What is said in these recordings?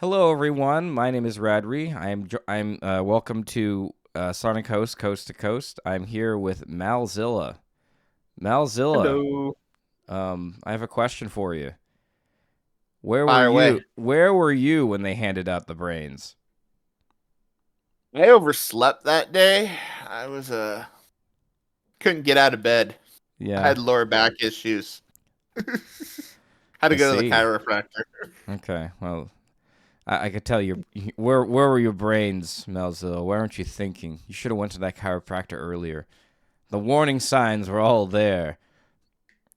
Hello, everyone. My name is Radrey. I'm welcome to Sonic Host Coast to Coast. I'm here with Malzilla. Malzilla, Hello. I have a question for you. Where were Fire you? away. Where were you when they handed out the brains? I overslept that day. I was couldn't get out of bed. I Yeah, had lower back issues. Had to I go to the see. chiropractor. Okay, well, I could tell you where were your brains, Malzilla? Why aren't you thinking? You should have went to that chiropractor earlier. The warning signs were all there.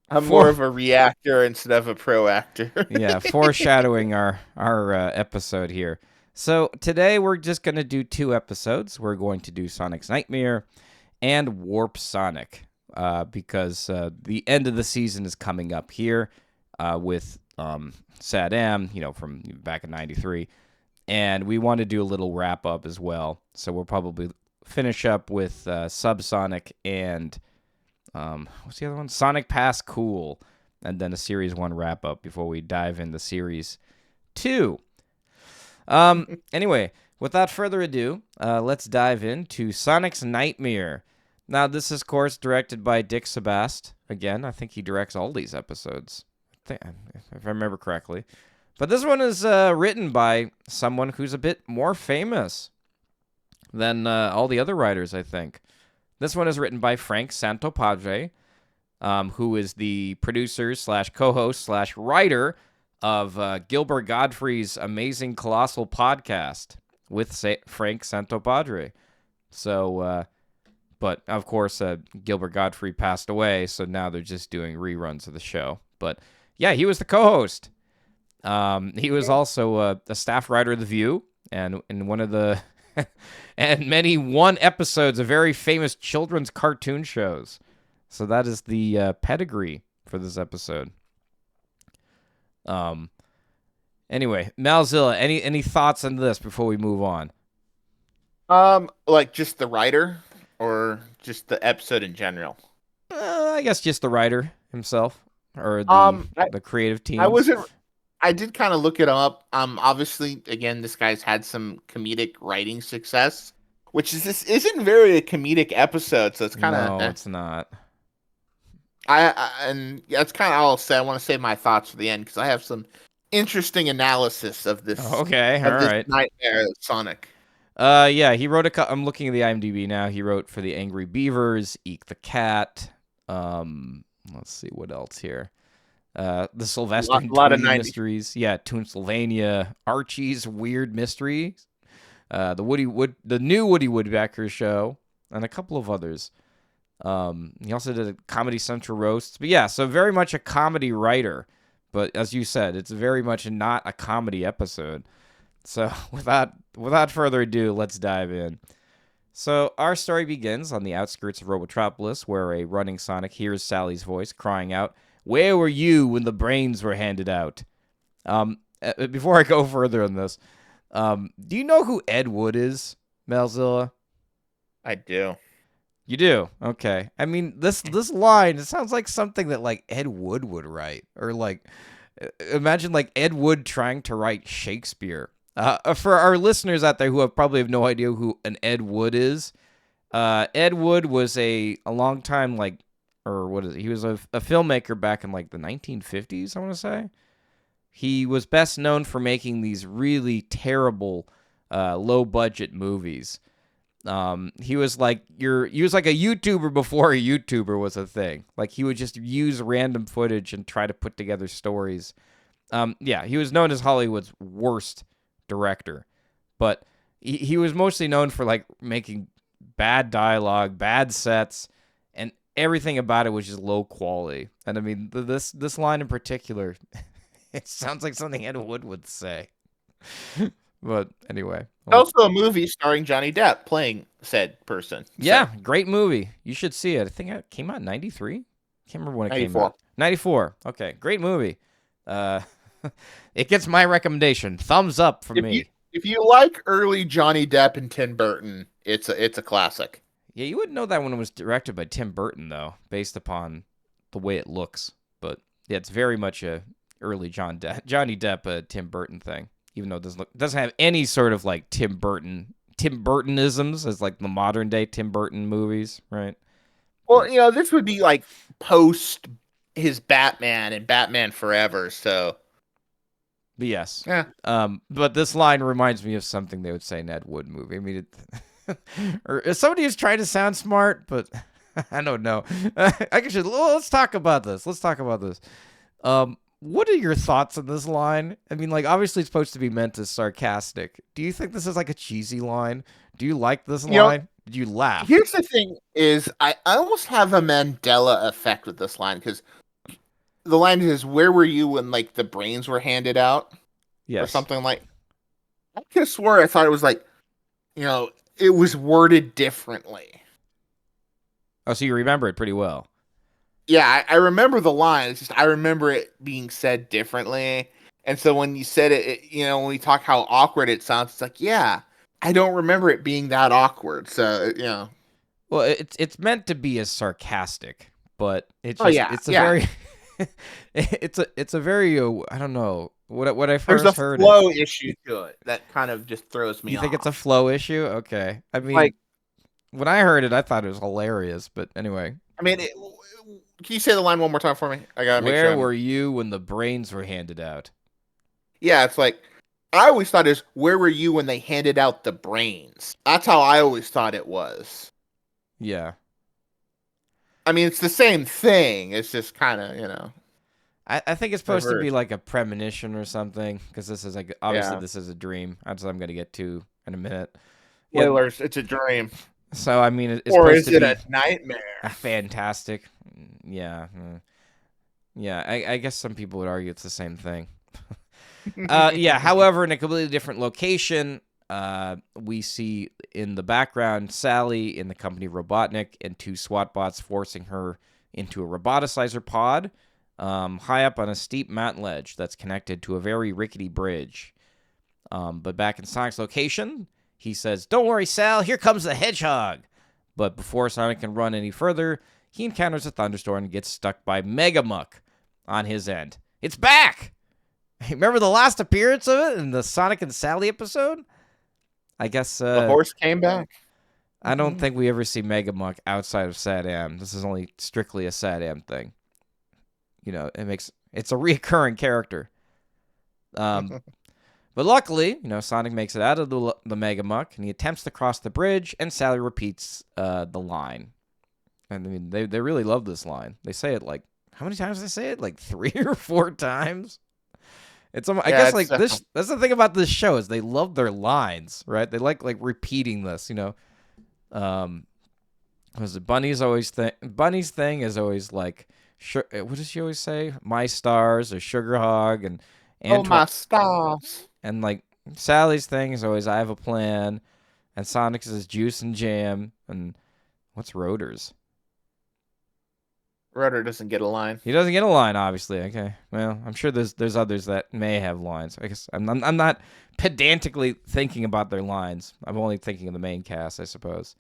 I'm more For of a reactor instead of a proactor. Yeah, foreshadowing our episode here. So today we're just gonna do two episodes. We're going to do Sonic's Nightmare and Warp Sonic, because the end of the season is coming up here with SatAM, from back in '93, and we want to do a little wrap up as well. So we'll probably finish up with Subsonic and what's the other one? Sonic Pass Cool, and then a Series 1 wrap up before we dive into Series 2. Anyway, without further ado, let's dive into Sonic's Nightmare. Now, this is, of course, directed by Dick Sebast. Again, I think he directs all these episodes, if I remember correctly. But this one is written by someone who's a bit more famous than all the other writers, I think. This one is written by Frank Santopadre, who is the producer slash co-host slash writer of Gilbert Godfrey's Amazing Colossal podcast with Frank Santopadre. So, but of course, Gilbert Godfrey passed away, so now they're just doing reruns of the show. But yeah, he was the co-host. He was also a staff writer of The View, and in one of the and many one episodes of very famous children's cartoon shows. So that is the pedigree for this episode. Um. Anyway, Malzilla, any thoughts on this before we move on? Like just the writer or just the episode in general. I guess just the writer himself or the Um, I, the creative I team. wasn't. I did kind of look it up. Obviously, again, this guy's had some comedic writing success, which is this isn't very a comedic episode, so it's kind of. No, it's not. And that's kind of all I'll say. I want to save my thoughts for the end because I have some interesting analysis of this Okay, all of this right. nightmare of Sonic. Yeah, he wrote I'm looking at the IMDb now. He wrote for the Angry Beavers, Eek the Cat. Let's see what else here. The Sylvester A and lot of Tweety 90s. mysteries. Yeah, Toonsylvania, Archie's Weird Mysteries, the new Woody Woodpecker show, and a couple of others. He also did a Comedy Central roasts. But yeah, so very much a comedy writer. But as you said, it's very much not a comedy episode. So without further ado, let's dive in. So our story begins on the outskirts of Robotropolis, where a running Sonic hears Sally's voice crying out, "Where were you when the brains were handed out?" Before I go further on this, do you know who Ed Wood is, Malzilla? I do. You do? Okay. I mean, this line, it sounds like something that like Ed Wood would write, or like imagine like Ed Wood trying to write Shakespeare. For our listeners out there who probably have no idea who an Ed Wood is, Ed Wood was a long time like, or what is it? He was a filmmaker back in like the 1950s, I want to say. He was best known for making these really terrible, low budget movies. He was like a YouTuber before a YouTuber was a thing. Like he would just use random footage and try to put together stories. Yeah, he was known as Hollywood's worst director, but he was mostly known for like making bad dialogue, bad sets, and everything about it was just low quality. And I mean, this line in particular, it sounds like something Ed Wood would say. But anyway, well, Also, a movie starring Johnny Depp playing said person. So yeah, great movie. You should see it. I think it came out in 93. Can't remember when it came 94. out. 94. Okay, great movie. Uh, it gets my recommendation. Thumbs up from If you me. if you like early Johnny Depp and Tim Burton, it's a classic. Yeah, you wouldn't know that when it was directed by Tim Burton, though, based upon the way it looks. But yeah, it's very much a early Johnny Depp, Tim Burton thing. even though it doesn't have any sort of like Tim Burtonisms as like the modern day Tim Burton movies, right? Well, this would be like post his Batman and Batman Forever. So But yes. yeah, But this line reminds me of something they would say in Ed Wood movie. I mean, or somebody who's trying to sound smart, but I don't know. Let's talk about this. What are your thoughts on this line? I mean, like, obviously it's supposed to be meant as sarcastic. Do you think this is like a cheesy line? Do you like this line? Did you laugh? here's the thing: is I almost have a Mandela effect with this line because the line is, "Where were you when like the brains were handed out?" or Yes. something like. I could have swore I thought it was like, it was worded differently. Oh, so you remember it pretty well. Yeah, I remember the line. It's just I remember it being said differently. And so when you said when we talk how awkward it sounds, it's like, yeah, I don't remember it being that awkward. So. Well, it's meant to be as sarcastic, but Oh yeah, it's a yeah. very it's a very I don't know what I There's a first heard it. flow issue to it that kind of just throws me You think it's off. a flow issue? Okay. I mean, Like, when I heard it, I thought it was hilarious. But anyway, I mean, can you say the line one more time for me? I gotta make sure where I'm. were you when the brains were handed out? Yeah, it's like I always thought is where were you when they handed out the brains? That's how I always thought it was. Yeah. I mean, it's the same thing. It's just kind of, I think it's supposed to be reversed. like a premonition or something because this is like obviously Yeah. this is a dream. That's what I'm gonna get to in a minute. Yeah. Spoilers, it's a dream. So I mean, it's Or supposed is to it a be nightmare? fantastic. Yeah. Yeah. I guess some people would argue it's the same thing. Yeah. However, in a completely different location, we see in the background Sally in the company of Robotnik and two SWAT bots forcing her into a roboticizer pod, high up on a steep mountain ledge that's connected to a very rickety bridge. But back in Sonic's location, he says, "Don't worry, Sal. Here comes the hedgehog." But before Sonic can run any further, he encounters a thunderstorm and gets stuck by Megamuck on his end. It's back! Remember the last appearance of it in the Sonic and Sally episode? I guess The horse came back. I don't think we ever see Megamuck outside of SatAM. This is only strictly a SatAM thing. It's a reoccurring character. But luckily, Sonic makes it out of the Megamuck and he attempts to cross the bridge, and Sally repeats the line. And I mean, they really love this line. They say it like how many times do they say it? Like 3 or 4 times. I guess like this. That's the thing about this show is they love their lines, right? They like repeating this. Was it Bunny's thing is always like, what does she always say? My stars or Sugar Hog and Antoine. My stars. And like Sally's thing is always I have a plan, and Sonic's is juice and jam, and what's Rotor's? Rudder doesn't get a line. He doesn't get a line, obviously. Okay, well, I'm sure there's others that may have lines. I guess I'm not pedantically thinking about their lines. I'm only thinking of the main cast, I suppose.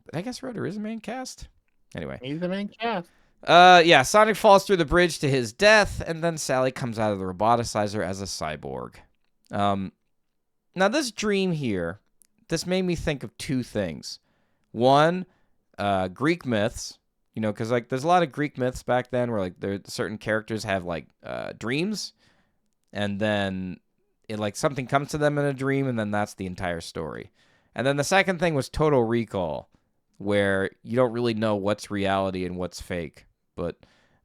But I guess Rotor is a main cast. Anyway, He's the main cast. yeah, Sonic falls through the bridge to his death, and then Sally comes out of the roboticizer as a cyborg. Now this dream here, this made me think of 2 things. One, Greek myths. Because like there's a lot of Greek myths back then where like certain characters have like dreams, and then something comes to them in a dream, and then that's the entire story. And then the second thing was Total Recall, where you don't really know what's reality and what's fake. But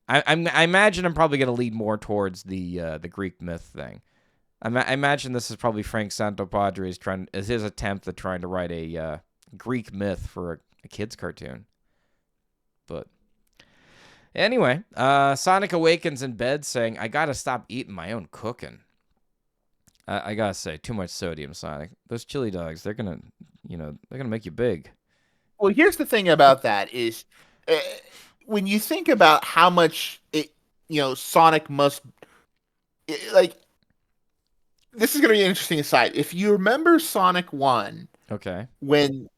I imagine I'm probably gonna lead more towards the Greek myth thing. I imagine this is probably Frank Santopadre's his attempt at trying to write a Greek myth for a kid's cartoon. But anyway, Sonic awakens in bed saying, "I gotta stop eating my own cooking." I gotta say, too much sodium, Sonic. Those chili dogs, they're gonna make you big. Well, here's the thing about that is, uh, when you think about how much Sonic must like. This is going to be an interesting aside. If you remember Sonic 1, Okay. when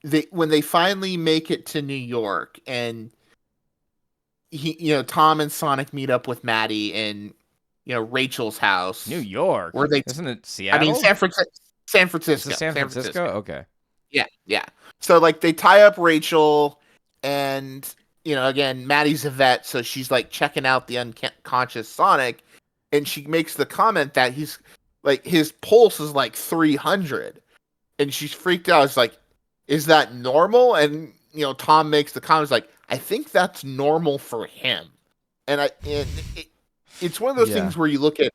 they finally make it to New York and Tom and Sonic meet up with Maddie and Rachel's house. New York. Where they, Isn't it I mean, Seattle? San Is Francisco, it San Francisco? Okay. Yeah, yeah. So like they tie up Rachel, and again, Maddie's a vet, so she's like checking out the unconscious Sonic, and she makes the comment that he's like his pulse is like 300, and she's freaked out. It's like, is that normal? And Tom makes the comment like, I think that's normal for him, it's one of those Yeah. things where you look at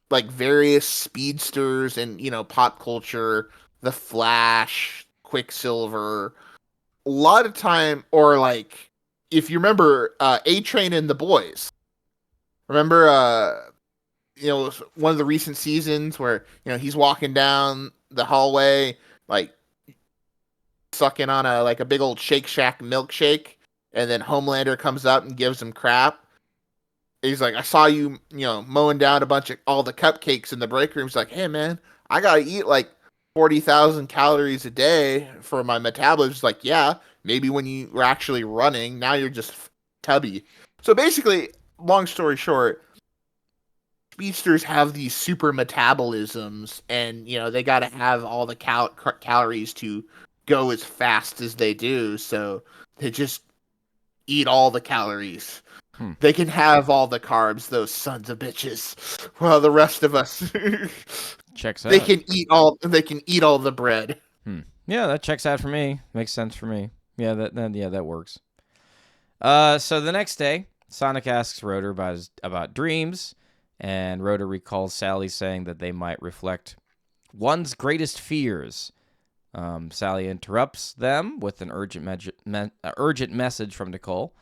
like various speedsters and pop culture, the Flash, Quicksilver, a lot of time, or like if you remember A Train and the Boys. Remember one of the recent seasons where he's walking down the hallway like sucking on a big old Shake Shack milkshake, and then Homelander comes up and gives him crap. He's like, I saw you, mowing down a bunch of all the cupcakes in the break room. He's like, hey man, I gotta eat like 40,000 calories a day for my metabolism. It's like, yeah, maybe when you were actually running, now you're just tubby. So basically, long story short, speedsters have these super metabolisms, and they gotta have all the calories to go as fast as they do. So they just eat all the calories. They can have all the carbs, those sons of bitches. Well, the rest of us, Checks they out. can eat all. They can eat all the bread. Yeah, that checks out for me. Makes sense for me. Yeah, that works. So the next day, Sonic asks Rotor about dreams, and Rotor recalls Sally saying that they might reflect one's greatest fears. Sally interrupts them with an urgent message from Nicole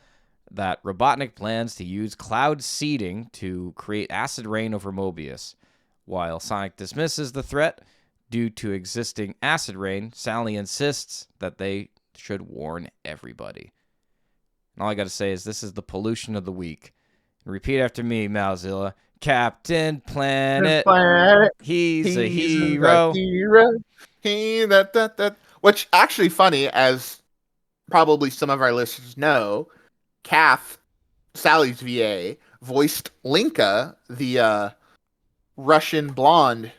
that Robotnik plans to use cloud seeding to create acid rain over Mobius. While Sonic dismisses the threat due to existing acid rain, Sally insists that they should warn everybody. And all I got to say is this is the pollution of the week. And repeat after me, Malzilla. Captain Planet. He's a hero. Which actually funny, as probably some of our listeners know, Kath, Sally's VA, voiced Linka, the Russian blonde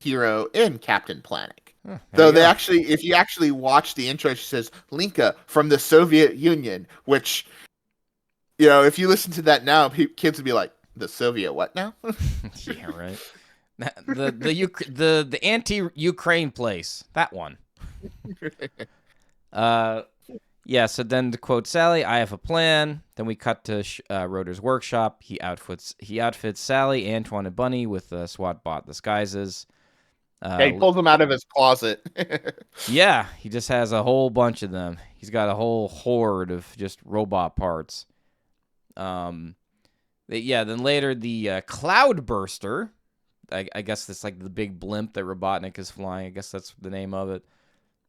hero in Captain Planet. Though they actually, if you actually watch the intro, she says Linka from the Soviet Union, which, if you listen to that now, kids would be like, the Soviet what now? Yeah, right. The anti-Ukraine place, that one. Yeah, so then to quote Sally, I have a plan. Then we cut to Rotor's workshop. He outfits Sally, Antoine, and Bunny with SWAT bot disguises. He pulls them out of his closet. Yeah, he just has a whole bunch of them. He's got a whole horde of just robot parts. Then later the Cloud Burster, I guess that's like the big blimp that Robotnik is flying. I guess that's the name of it.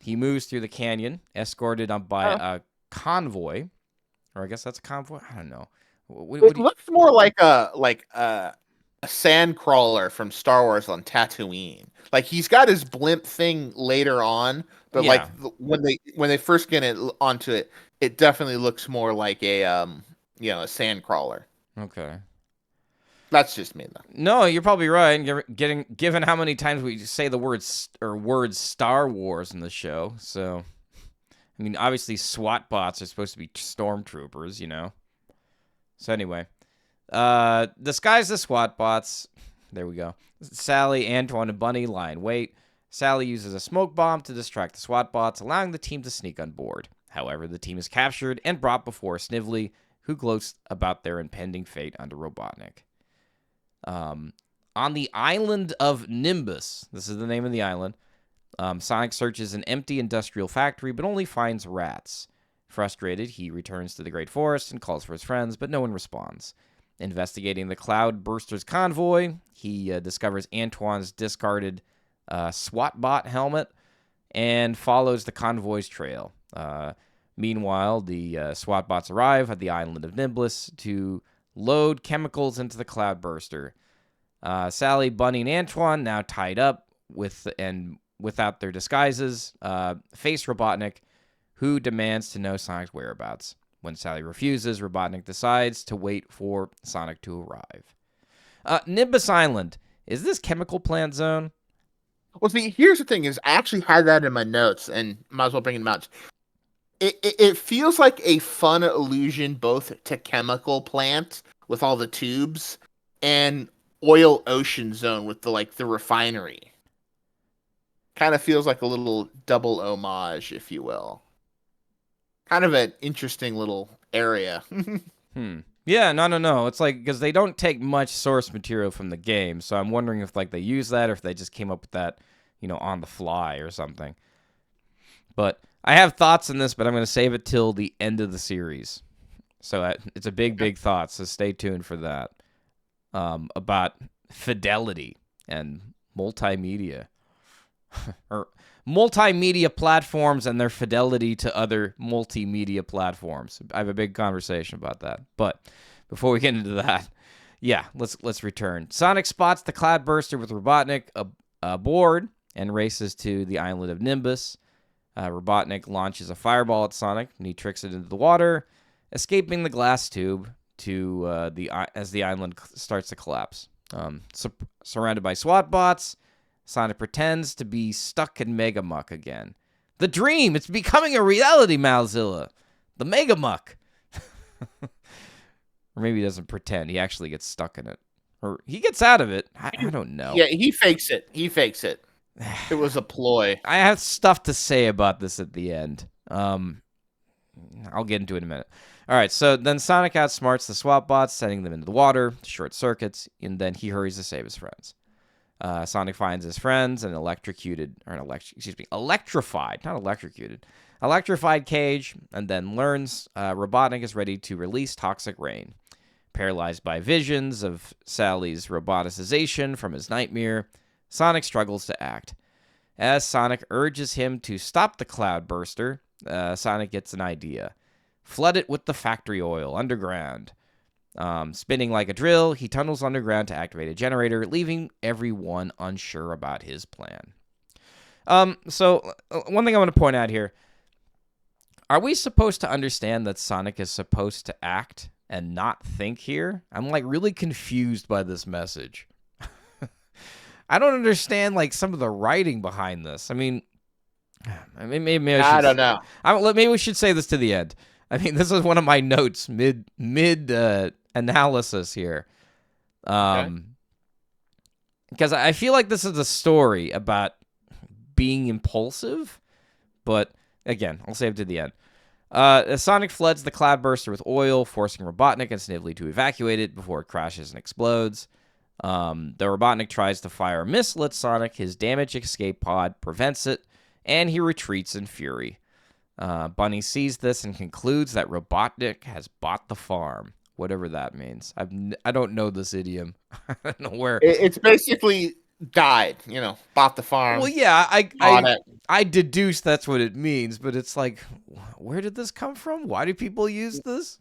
He moves through the canyon, escorted by a convoy, or I guess that's a convoy. I don't know. It looks more like a sand crawler from Star Wars on Tatooine. Like he's got his blimp thing later on, but Yeah. when they first get it onto it, it definitely looks more like a sand crawler. Okay. That's just me though. No, you're probably right. Given how many times we say the words Star Wars in the show, so I mean, obviously SWAT bots are supposed to be stormtroopers, So anyway, disguise the SWAT bots. There we go. Sally, Antoine, and Bunny lie in wait. Sally uses a smoke bomb to distract the SWAT bots, allowing the team to sneak on board. However, the team is captured and brought before Snively, who gloats about their impending fate under Robotnik. On the island of Nimbus, this is the name of the island, Sonic searches an empty industrial factory, but only finds rats. Frustrated, he returns to the Great Forest and calls for his friends, but no one responds. Investigating the Cloud Burster's convoy, he discovers Antoine's discarded SWAT bot helmet and follows the convoy's trail. Meanwhile, the SWAT bots arrive at the island of Nimbus to load chemicals into the Cloud Burster. Sally, Bunny, and Antoine, now tied up without their disguises, face Robotnik, who demands to know Sonic's whereabouts. When Sally refuses, Robotnik decides to wait for Sonic to arrive. Nimbus Island. Is this chemical plant zone? Well, see, here's the thing: is I actually had that in my notes, and might as well bring them out. It feels like a fun allusion both to chemical plant with all the tubes and oil ocean zone with the refinery. Kind of feels like a little double homage, if you will. Kind of an interesting little area. Yeah, no. It's like, because they don't take much source material from the game, so I'm wondering if like they use that or if they just came up with that, on the fly or something. But I have thoughts on this, but I'm going to save it till the end of the series. So it's a big thought, so stay tuned for that. About fidelity and multimedia. Or multimedia platforms and their fidelity to other multimedia platforms. I have a big conversation about that. But before we get into that, yeah, let's return. Sonic spots the Cloudburster with Robotnik aboard and races to the island of Nimbus. Robotnik launches a fireball at Sonic, and he tricks it into the water, escaping the glass tube as the island starts to collapse. Surrounded by SWAT bots, Sonic pretends to be stuck in Mega Muck again. The dream! It's becoming a reality, Malzilla! The Mega Muck! Or maybe he doesn't pretend. He actually gets stuck in it. Or he gets out of it. I don't know. Yeah, he fakes it. It was a ploy. I have stuff to say about this at the end. I'll get into it in a minute. All right, so then Sonic outsmarts the SWAT bots, sending them into the water, short circuits, and then he hurries to save his friends. Sonic finds his friends in electrified, not electrocuted, electrified cage, and then learns Robotnik is ready to release Toxic Rain. Paralyzed by visions of Sally's roboticization from his nightmare, Sonic struggles to act. As Sonic urges him to stop the Cloudburster, Sonic gets an idea. Flood it with the factory oil underground. Spinning like a drill, he tunnels underground to activate a generator, leaving everyone unsure about his plan. So one thing I want to point out here. Are we supposed to understand that Sonic is supposed to act and not think here? I'm like really confused by this message. I don't understand like some of the writing behind this. I mean, maybe I don't know. Maybe we should say this to the end. I mean, this is one of my notes mid analysis here. Because I feel like this is a story about being impulsive, but again, I'll save it to the end. Sonic floods the Cloudburster with oil, forcing Robotnik and Snively to evacuate it before it crashes and explodes. The Robotnik tries to fire a missile at Sonic. His damage escape pod prevents it, and he retreats in fury. Bunny sees this and concludes that Robotnik has bought the farm, whatever that means. I don't know this idiom. I don't know where. It's basically died, bought the farm. Well, yeah, I deduce that's what it means, but it's like, where did this come from? Why do people use this?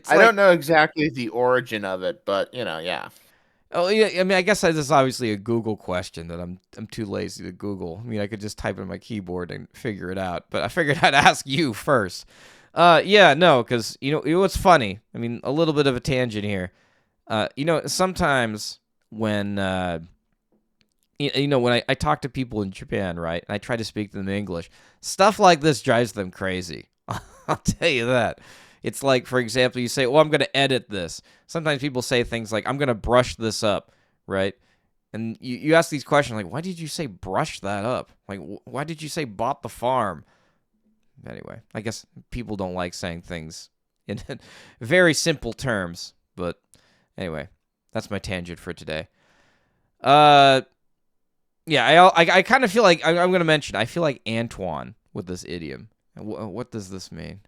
I don't know exactly the origin of it, but yeah. Oh yeah, I mean, I guess this is obviously a Google question that I'm too lazy to Google. I mean, I could just type it on my keyboard and figure it out, but I figured I'd ask you first. Because what's funny? I mean, a little bit of a tangent here. Sometimes when when I talk to people in Japan, right, and I try to speak to them in English, stuff like this drives them crazy. I'll tell you that. It's like, for example, you say, I'm going to edit this. Sometimes people say things like, I'm going to brush this up, right? And you ask these questions like, why did you say brush that up? Like, why did you say bought the farm? Anyway, I guess people don't like saying things in very simple terms. But anyway, that's my tangent for today. I kind of feel like, I'm going to mention, I feel like Antoine with this idiom. What does this mean?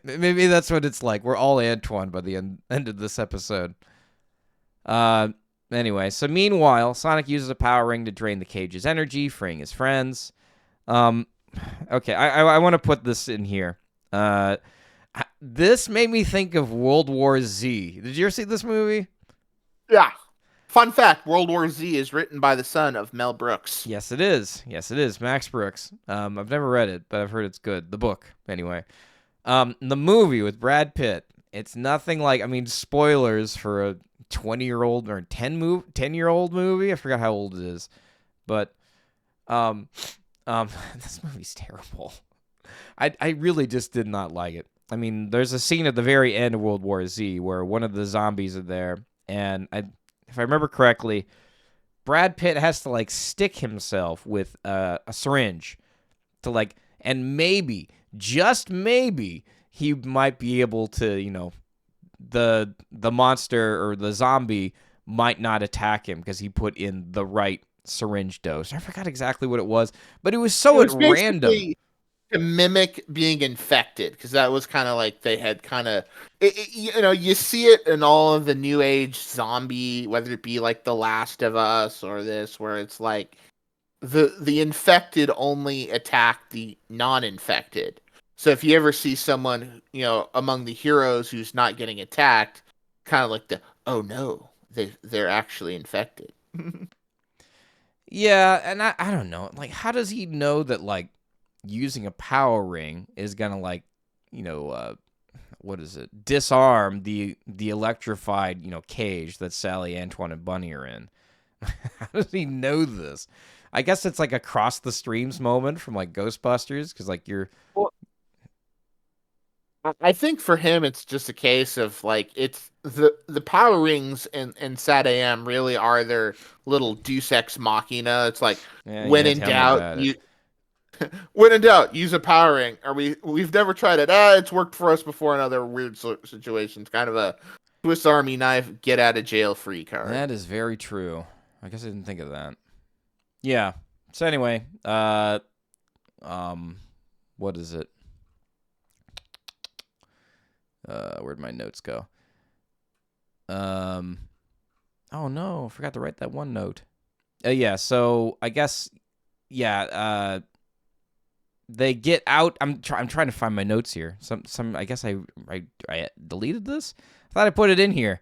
Maybe that's what it's like. We're all Antoine by the end of this episode. Anyway, so meanwhile, Sonic uses a power ring to drain the cage's energy, freeing his friends. Okay, I want to put this in here. This made me think of World War Z. Did you ever see this movie? Yeah. Fun fact, World War Z is written by the son of Mel Brooks. Yes, it is. Max Brooks. I've never read it, but I've heard it's good. The book, anyway. The movie with Brad Pitt. it's nothing like, I mean, spoilers for a 20-year-old or 10-year-old movie. I forgot how old it is, but um, this movie's terrible. I really just did not like it. I mean, there's a scene at the very end of World War Z where one of the zombies are there, and if I remember correctly, Brad Pitt has to like stick himself with a syringe to like, and maybe, just maybe, he might be able to, the monster or the zombie might not attack him because he put in the right syringe dose. I forgot exactly what it was, but it was It so at was random. basically to mimic being infected, because that was kind of like they had kind of, you see it in all of the new age zombie, whether it be like The Last of Us or this, where it's like the infected only attack the non-infected. So if you ever see someone, among the heroes who's not getting attacked, kind of like oh no, they're actually infected. Yeah, and I don't know. Like, how does he know that, like, using a power ring is gonna, like, what is it? Disarm the electrified, cage that Sally, Antoine, and Bunny are in. How does he know this? I guess it's like a cross the streams moment from like Ghostbusters, because like you're. Well, I think for him, it's just a case of like it's the power rings and SatAM really are their little Deus Ex Machina. It's like when Yeah, in tell me doubt, about it. when in doubt, use a power ring. We've never tried it. It's worked for us before in other weird situations. Kind of a Swiss Army knife, get out of jail free card. That is very true. I guess I didn't think of that. Yeah. So anyway, what is it? Where'd my notes go? Oh no, I forgot to write that one note. Yeah, so I guess, yeah, they get out. I'm trying to find my notes here. I guess I deleted this. I thought I put it in here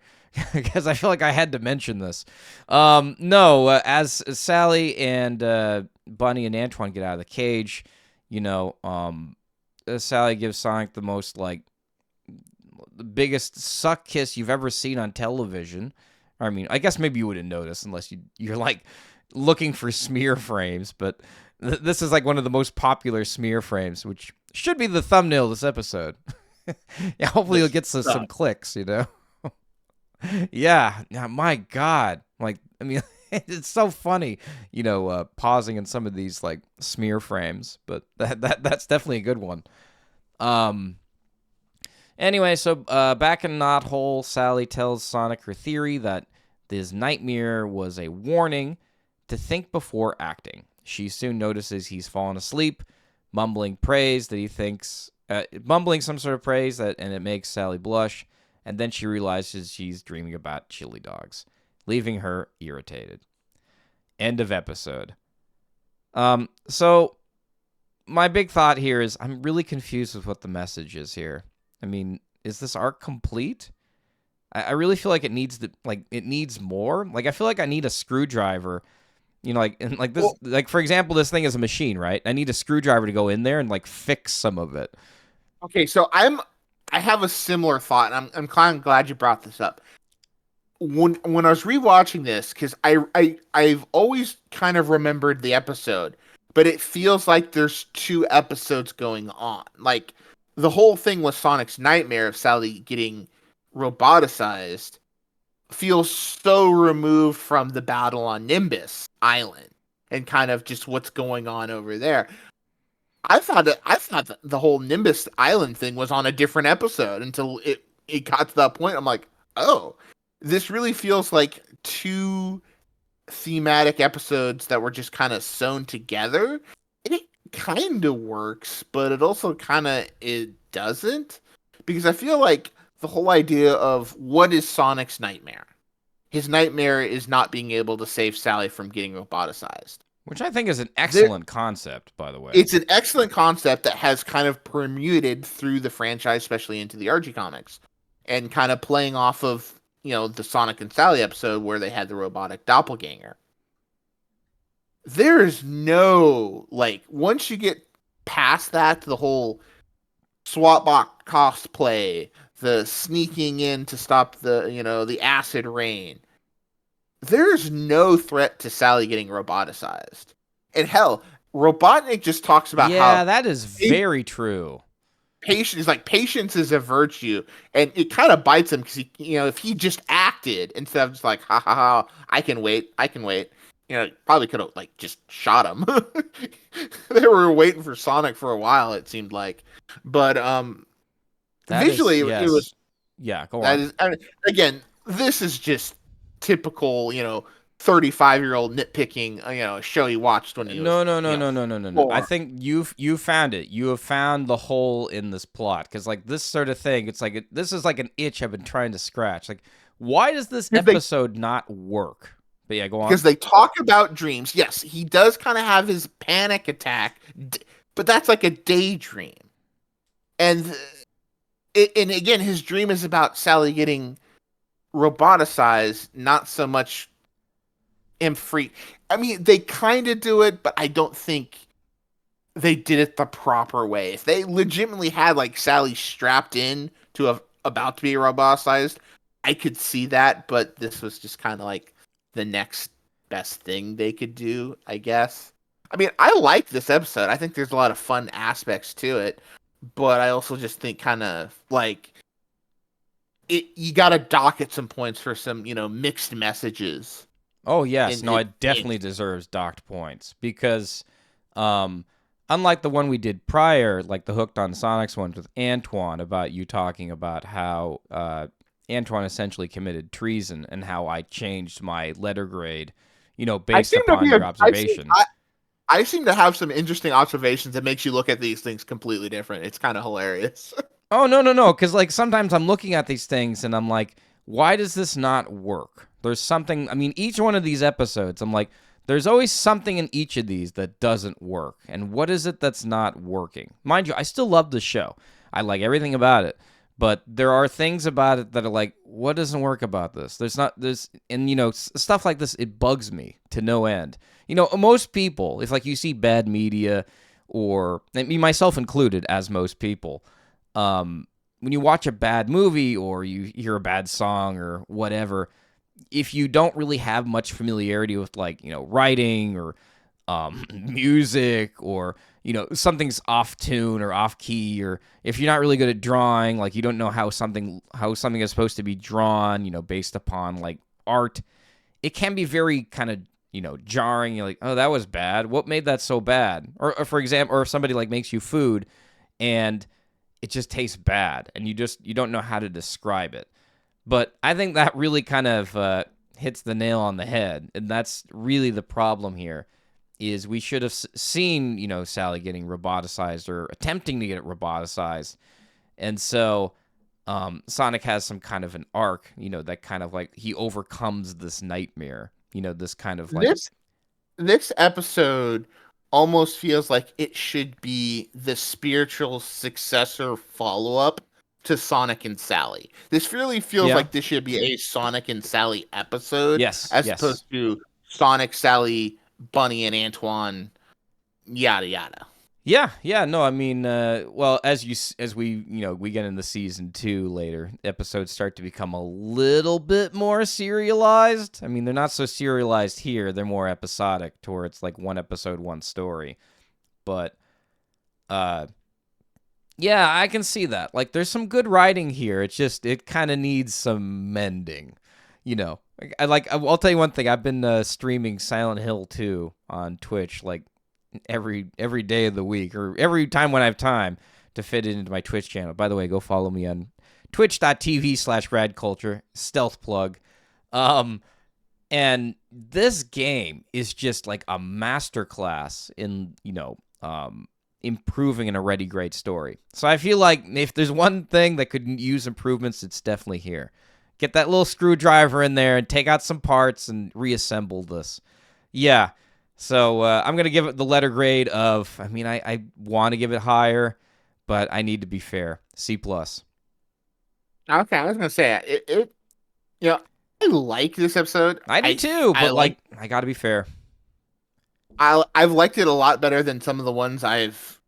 because I feel like I had to mention this. No, as Sally and Bunny and Antoine get out of the cage, Sally gives Sonic the most like the biggest suck kiss you've ever seen on television. I mean, I guess maybe you wouldn't notice unless you're like looking for smear frames, but this is like one of the most popular smear frames, which should be the thumbnail of this episode. Yeah, hopefully it'll get some clicks, Yeah, my God. Like, I mean, it's so funny, pausing in some of these like smear frames, but that's definitely a good one. Anyway, so back in Knothole, Sally tells Sonic her theory that this nightmare was a warning to think before acting. She soon notices he's fallen asleep, mumbling some sort of praise and it makes Sally blush. And then she realizes she's dreaming about chili dogs, leaving her irritated. End of episode. So my big thought here is I'm really confused with what the message is here. I mean, is this arc complete? I really feel like it needs more. Like, I feel like I need a screwdriver. Like for example, this thing is a machine, right? I need a screwdriver to go in there and like fix some of it. Okay, so I have a similar thought, and I'm kind of glad you brought this up. When I was rewatching this, because I've always kind of remembered the episode, but it feels like there's two episodes going on. Like the whole thing with Sonic's nightmare of Sally getting roboticized feels so removed from the battle on Nimbus Island and kind of just what's going on over there. I thought that the whole Nimbus Island thing was on a different episode until it got to that point. I'm like, oh, this really feels like two thematic episodes that were just kind of sewn together. And it kind of works, but it also kind of it doesn't, because I feel like the whole idea of what is Sonic's nightmare? His nightmare is not being able to save Sally from getting roboticized. Which I think is an excellent concept, by the way. It's an excellent concept that has kind of permuted through the franchise, especially into the Archie comics, and kind of playing off of, the Sonic and Sally episode where they had the robotic doppelganger. There is no, like, once you get past that, the whole SWAT bot cosplay, the sneaking in to stop the acid rain. There's no threat to Sally getting roboticized. And hell, Robotnik just talks about Yeah, how that is very true. patience is a virtue, and it kind of bites him because if he just acted instead of just like ha ha ha, I can wait. Probably could have like just shot him. They were waiting for Sonic for a while, it seemed like, but That is visually it yes. was Yeah, go that on. is again, this is just typical 35-year-old nitpicking show you watched when he was No, no, no, no, no, no, no, no. I 4. think you found it. You have found the hole in this plot because like this sort of thing, it's like this is like an itch I've been trying to scratch. Like, why does this Because they episode not work? But yeah, go on. because they talk about dreams. Yes, he does kind of have his panic attack, but that's like a daydream. And and again, his dream is about Sally getting roboticized, not so much him free. I mean, they kind of do it, but I don't think they did it the proper way. If they legitimately had like Sally strapped in to about to be roboticized, I could see that, but this was just kind of like the next best thing they could do, I guess. I mean, I like this episode. I think there's a lot of fun aspects to it, but I also just think kind of like you got to dock at some points for some, mixed messages. Oh yes, In, no, in, it definitely deserves docked points because, unlike the one we did prior, like the Hooked on Sonics one with Antoine about you talking about how Antoine essentially committed treason and how I changed my letter grade, I based seem to upon be your I seem observation. I seem to have some interesting observations that makes you look at these things completely different. It's kind of hilarious. Oh no, no, no, because like sometimes I'm looking at these things and I'm like, why does this not work? There's something. I mean, each one of these episodes, I'm like, there's always something in each of these that doesn't work. And what is it that's not working? Mind you, I still love the show. I like everything about it. But there are things about it that are like, what doesn't work about this? And stuff like this, it bugs me to no end. Most people, if like you see bad media, or I mean, myself included, as most people, when you watch a bad movie or you hear a bad song or whatever, if you don't really have much familiarity with like writing or music, or something's off tune or off key, or if you're not really good at drawing, like you don't know how something is supposed to be drawn, based upon like art, it can be very kind of jarring. You're like, oh, that was bad. What made that so bad? Or for example, or if somebody like makes you food and it just tastes bad and you don't know how to describe it. But I think that really kind of hits the nail on the head, and that's really the problem here. Is we should have seen Sally getting roboticized or attempting to get it roboticized, and so Sonic has some kind of an arc, that kind of like he overcomes this nightmare, this kind of like This episode almost feels like it should be the spiritual successor follow-up to Sonic and Sally. This really feels yeah, like this should be a Sonic and Sally episode yes, as yes. opposed to Sonic, Sally, Bunny, and Antoine, yada yada. Yeah, yeah, no, I mean, well, as we we get into season 2 later, episodes start to become a little bit more serialized. I mean, they're not so serialized here; they're more episodic, to where it's like one episode, one story. But, uh, yeah, I can see that. Like, there's some good writing here. It's just it kind of needs some mending. I'll tell you one thing. I've been streaming Silent Hill 2 on Twitch, like every day of the week, or every time when I have time to fit it into my Twitch channel. By the way, go follow me on twitch.tv/radculture, stealth plug. And this game is just like a masterclass in, improving an already great story. So I feel like if there's one thing that could use improvements, it's definitely here. Get that little screwdriver in there and take out some parts and reassemble this. Yeah. So I'm going to give it the letter grade of, I mean, I want to give it higher, but I need to be fair. C+. Okay, I was gonna say you know, I like this episode. I do too, I but like like, I got to be fair. I've liked it a lot better than some of the ones I've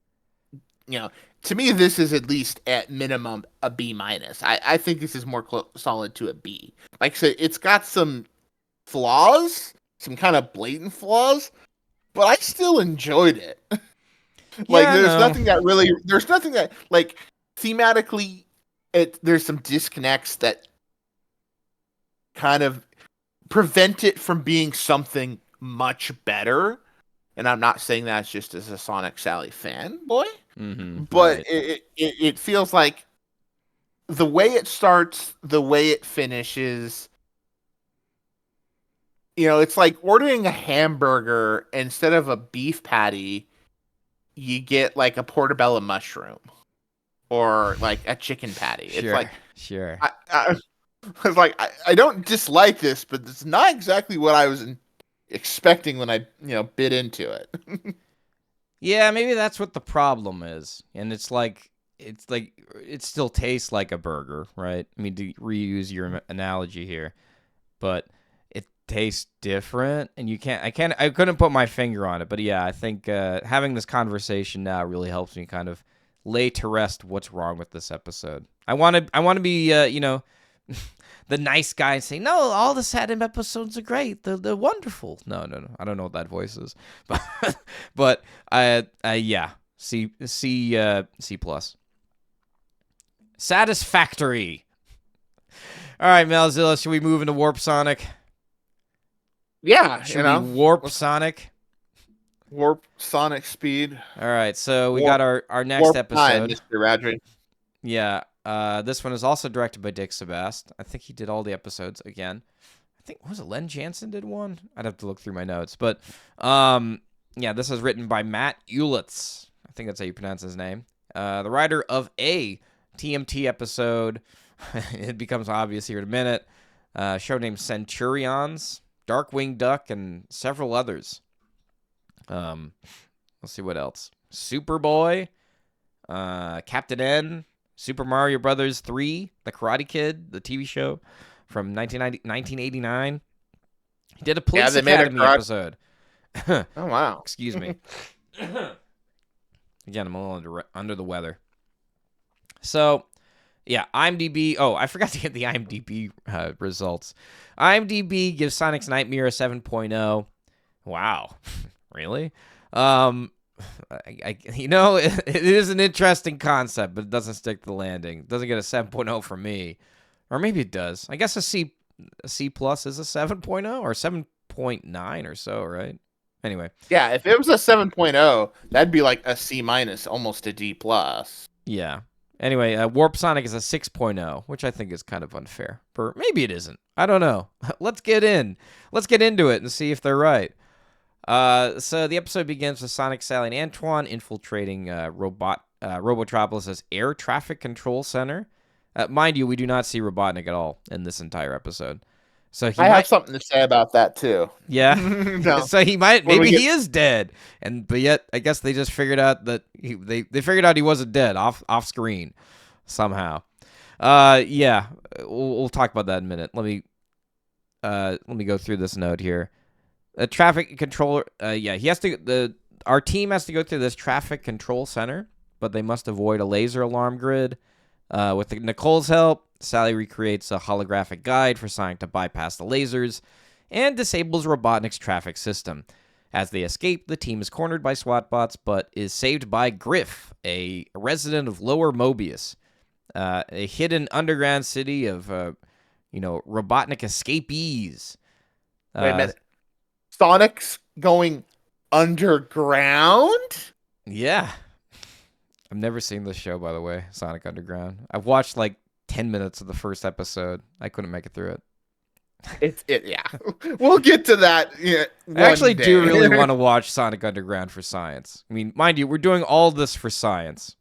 to me, this is at least at minimum a B minus. I think this is more solid to a B. Like I said, it's got some flaws, some kind of blatant flaws, but I still enjoyed it. Like, Yeah, there's nothing that, like, thematically, there's some disconnects that kind of prevent it from being something much better. And I'm not saying that just as a Sonic Sally fanboy, but right. it feels like the way it starts, the way it finishes, it's like ordering a hamburger instead of a beef patty, you get like a portobello mushroom or like a chicken patty. It's like, Sure. I was like, I don't dislike this, but it's not exactly what I was expecting when I, bit into it. Yeah, maybe that's what the problem is. And it's like it still tastes like a burger, right? I mean, to reuse your analogy here, but it tastes different, and I couldn't put my finger on it, but yeah, I think having this conversation now really helps me kind of lay to rest what's wrong with this episode. I want to be the nice guy and say, no, all the SatAM episodes are great. They're wonderful. No. I don't know what that voice is, but yeah, C plus. Satisfactory. All right, Malzilla, should we move into Warp Sonic? Yeah, should we warp Sonic? Warp Sonic speed. All right, so we got our next episode. Mr. Radrey. Yeah, this one is also directed by Dick Sebast. I think he did all the episodes again. I think, was it Len Jansen did one? I'd have to look through my notes. But, yeah, this is written by Matt Ulitz. I think that's how you pronounce his name. The writer of a TMT episode. It becomes obvious here in a minute. Show named Centurions, Darkwing Duck, and several others. Let's see what else. Superboy, Captain N, Super Mario Brothers 3, The Karate Kid, the TV show from 1989. He did a Police Academy episode. Oh, wow. Excuse me. Again, I'm a little under the weather. So, yeah, IMDb. Oh, I forgot to get the IMDb results. IMDb gives Sonic's Nightmare a 7.0. Wow. Really? It is an interesting concept, but it doesn't stick to the landing. It doesn't get a 7.0 from me. Or maybe it does. I guess a C plus is a 7.0 or 7.9 or so, right? Anyway. Yeah, if it was a 7.0, that'd be like a C minus, almost a D plus. Yeah. Anyway, Warp Sonic is a 6.0, which I think is kind of unfair. Or maybe it isn't. I don't know. Let's get into it and see if they're right. So the episode begins with Sonic, Sally, and Antoine infiltrating Robotropolis' air traffic control center. Mind you, we do not see Robotnik at all in this entire episode. So I have something to say about that too. Yeah. No. So maybe he is dead, but yet I guess they just figured out that they figured out he wasn't dead off screen somehow. Yeah, we'll talk about that in a minute. Let me go through this note here. A traffic controller. He has to. Our team has to go through this traffic control center, but they must avoid a laser alarm grid. With Nicole's help, Sally recreates a holographic guide for Sonic to bypass the lasers and disables Robotnik's traffic system. As they escape, the team is cornered by SWAT bots, but is saved by Griff, a resident of Lower Mobius, a hidden underground city of, Robotnik escapees. Wait a minute. Sonic's going underground? Yeah. I've never seen this show, by the way, Sonic Underground. I've watched like 10 minutes of the first episode. I couldn't make it through it. Yeah. We'll get to that. I actually do really want to watch Sonic Underground for science. I mean, mind you, we're doing all this for science.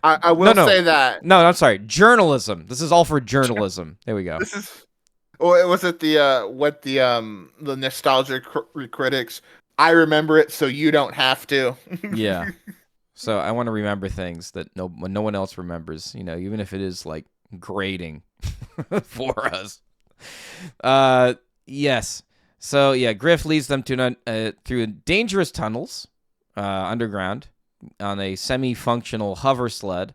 I will say that. No, I'm sorry. Journalism. This is all for journalism. There we go. This is. Was it the nostalgia critics? I remember it, so you don't have to. Yeah. So I want to remember things that no one else remembers, even if it is like grading for us. Yes. So yeah, Griff leads them to through dangerous tunnels underground on a semi-functional hover sled,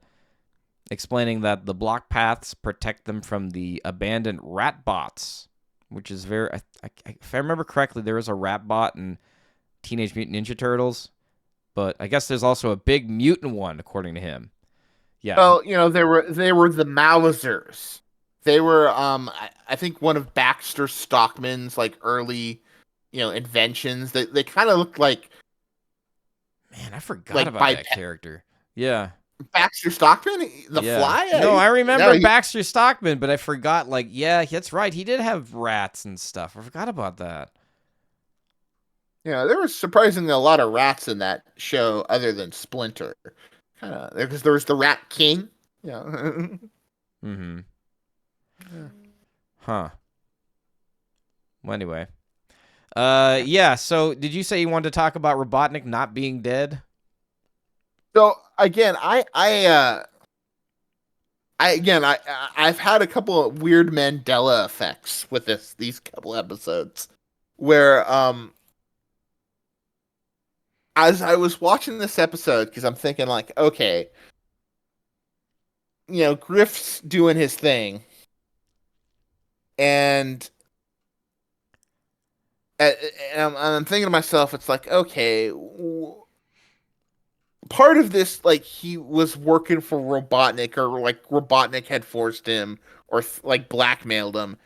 explaining that the block paths protect them from the abandoned rat bots, which is very. If I remember correctly, there was a rat bot in Teenage Mutant Ninja Turtles, but I guess there's also a big mutant one, according to him. Yeah. Well, they were the Mausers. They were I think one of Baxter Stockman's like early, inventions. They kind of looked Man, I forgot like about biped. that character. Yeah. Baxter Stockman, the Yeah. Fly. No, I remember he- Baxter Stockman, but I forgot, like, yeah, that's right. He did have rats and stuff. I forgot about that. there was surprisingly a lot of rats in that show, other than Splinter. Kind of because there was the Rat King. Yeah. Mm-hmm. Huh. Well, anyway. Yeah, so did you say you wanted to talk about Robotnik not being dead? So again, I've had a couple of weird Mandela effects with these couple episodes where as I was watching this episode, because I'm thinking like, okay, Griff's doing his thing, and and I'm thinking to myself, it's like, okay, part of this, like, he was working for Robotnik, or like Robotnik had forced him, or like blackmailed him,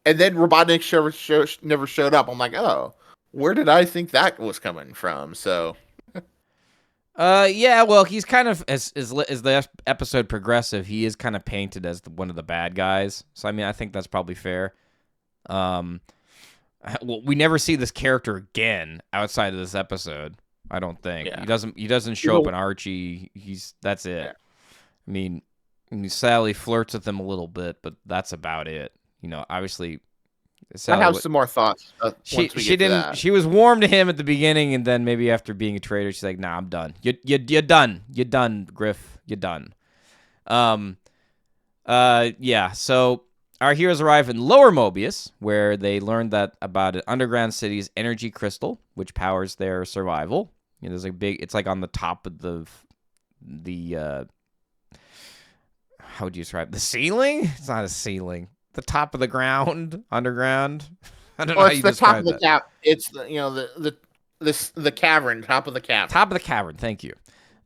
and then Robotnik never showed up. I'm like, oh, where did I think that was coming from? So Yeah, well, he's kind of as the episode progressive, he is kind of painted as one of the bad guys. So I mean, I think that's probably fair. Well, we never see this character again outside of this episode. I don't think yeah, he doesn't show up in Archie. That's it. yeah. I mean, Sally flirts with him a little bit, but that's about it. Obviously, I Sally. have some more thoughts once we get to that. She was warm to him at the beginning, and then maybe after being a traitor, she's like, "Nah, I'm done. You're done. You're done, Griff. You're done." Yeah. So our heroes arrive in Lower Mobius, where they learn that about an underground city's energy crystal, which powers their survival. There's a big. It's like on the top of the. How would you describe the ceiling? It's not a ceiling. The top of the ground, underground. I don't know how It's you the top describe of the that. cap. It's the cavern, top of the cavern. Top of the cavern. Thank you.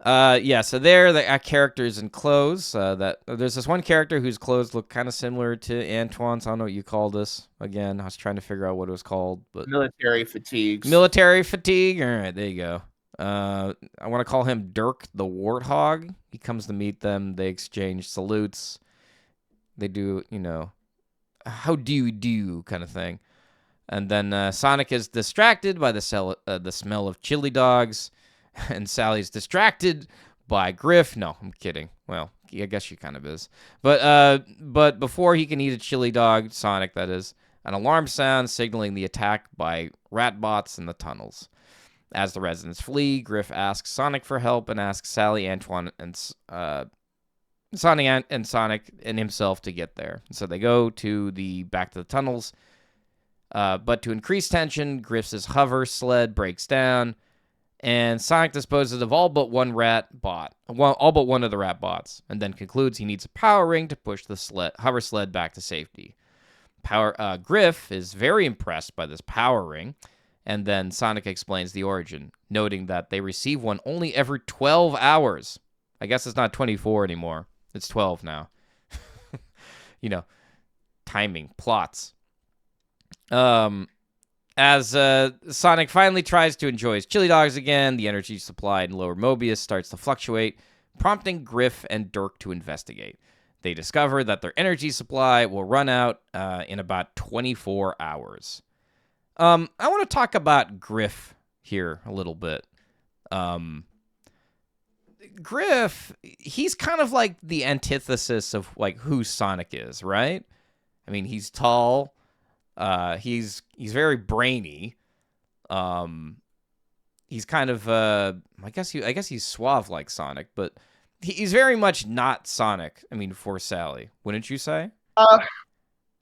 Yeah. So there, the characters in clothes. That there's this one character whose clothes look kind of similar to Antoine's. I don't know what you call this. Again, I was trying to figure out what it was called, but Military fatigues. military fatigue. All right, there you go. I want to call him Dirk the Warthog. He comes to meet them. They exchange salutes. They do, how do you do kind of thing. And then Sonic is distracted by the smell of chili dogs, and Sally's distracted by Griff. No, I'm kidding. Well, I guess she kind of is. But before he can eat a chili dog, Sonic, that is, an alarm sounds signaling the attack by rat bots in the tunnels. As the residents flee, Griff asks Sonic for help and asks Sally, Antoine, and Sonic and himself to get there. So they go back to the tunnels. But to increase tension, Griff's hover sled breaks down, and Sonic disposes of all but one all but one of the rat bots, and then concludes he needs a power ring to push the hover sled back to safety. Griff is very impressed by this power ring, and then Sonic explains the origin, noting that they receive one only every 12 hours. I guess it's not 24 anymore. It's 12 now. Timing, plots. As Sonic finally tries to enjoy his chili dogs again, the energy supply in Lower Mobius starts to fluctuate, prompting Griff and Dirk to investigate. They discover that their energy supply will run out in about 24 hours. I want to talk about Griff here a little bit. Griff, he's kind of like the antithesis of like who Sonic is, right? I mean, he's tall. He's very brainy. He's kind of I guess he's suave like Sonic, but he's very much not Sonic. I mean, for Sally, wouldn't you say?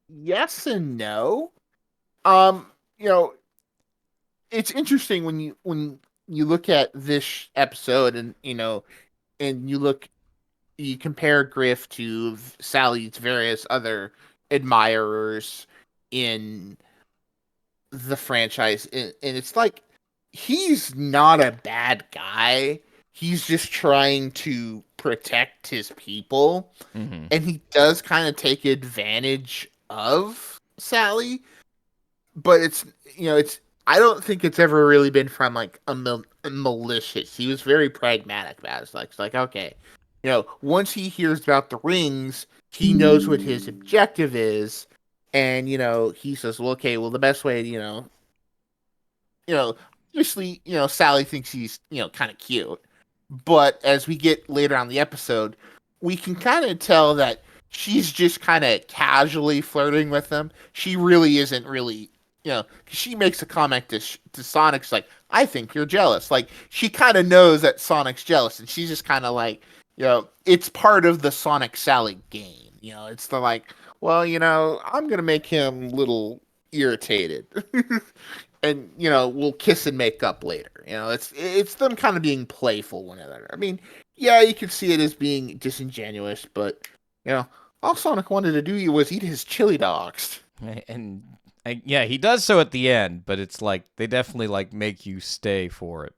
Yes and no. It's interesting when you look at this episode, and and you compare Griff to Sally's various other admirers in the franchise, and it's like he's not a bad guy. He's just trying to protect his people, Mm-hmm. and he does kind of take advantage of Sally, but it's I don't think it's ever really been from like a malicious. He was very pragmatic about it. It's like okay, once he hears about the rings, he knows what his objective is, and he says, well, okay, well, the best way, you know, obviously, Sally thinks he's, kind of cute. But as we get later on the episode, we can kind of tell that she's just kind of casually flirting with him. She really isn't really, 'cause she makes a comment to Sonic. She's like, I think you're jealous. Like, she kind of knows that Sonic's jealous, and she's just kind of like, it's part of the Sonic Sally game. It's the like, well, I'm going to make him a little irritated. And we'll kiss and make up later. It's them kind of being playful one another. I mean, yeah, you could see it as being disingenuous, but all Sonic wanted to do was eat his chili dogs. And yeah, he does so at the end, but it's like they definitely like make you stay for it.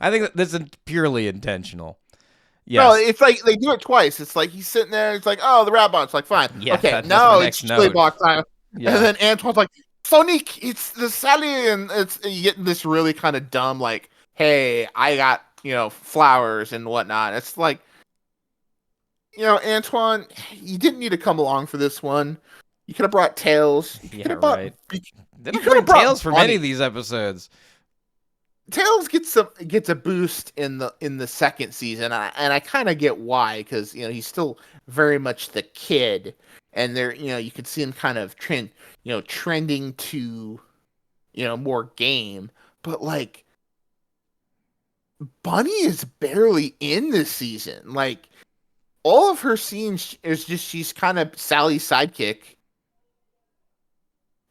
I think that this is purely intentional. No, Yes. it's like they do it twice. It's like he's sitting there. It's like, oh, the rat box. Like, fine, Yeah, okay, that's my no, it's next chili note. box time. Yeah. And then Antoine's like, Sonic, it's the Sally, and you get this really kind of dumb, like, hey, I got flowers and whatnot. It's like, Antoine, you didn't need to come along for this one. You could have brought Tails. You Yeah, could have brought. right. They You don't could have bring brought Tails for Bonnie. many of these episodes. Tails gets a boost in the second season, and I kind of get why, because he's still very much the kid, and there you can see him kind of trending to more game, but like Bunny is barely in this season. Like all of her scenes is just she's kind of Sally's sidekick,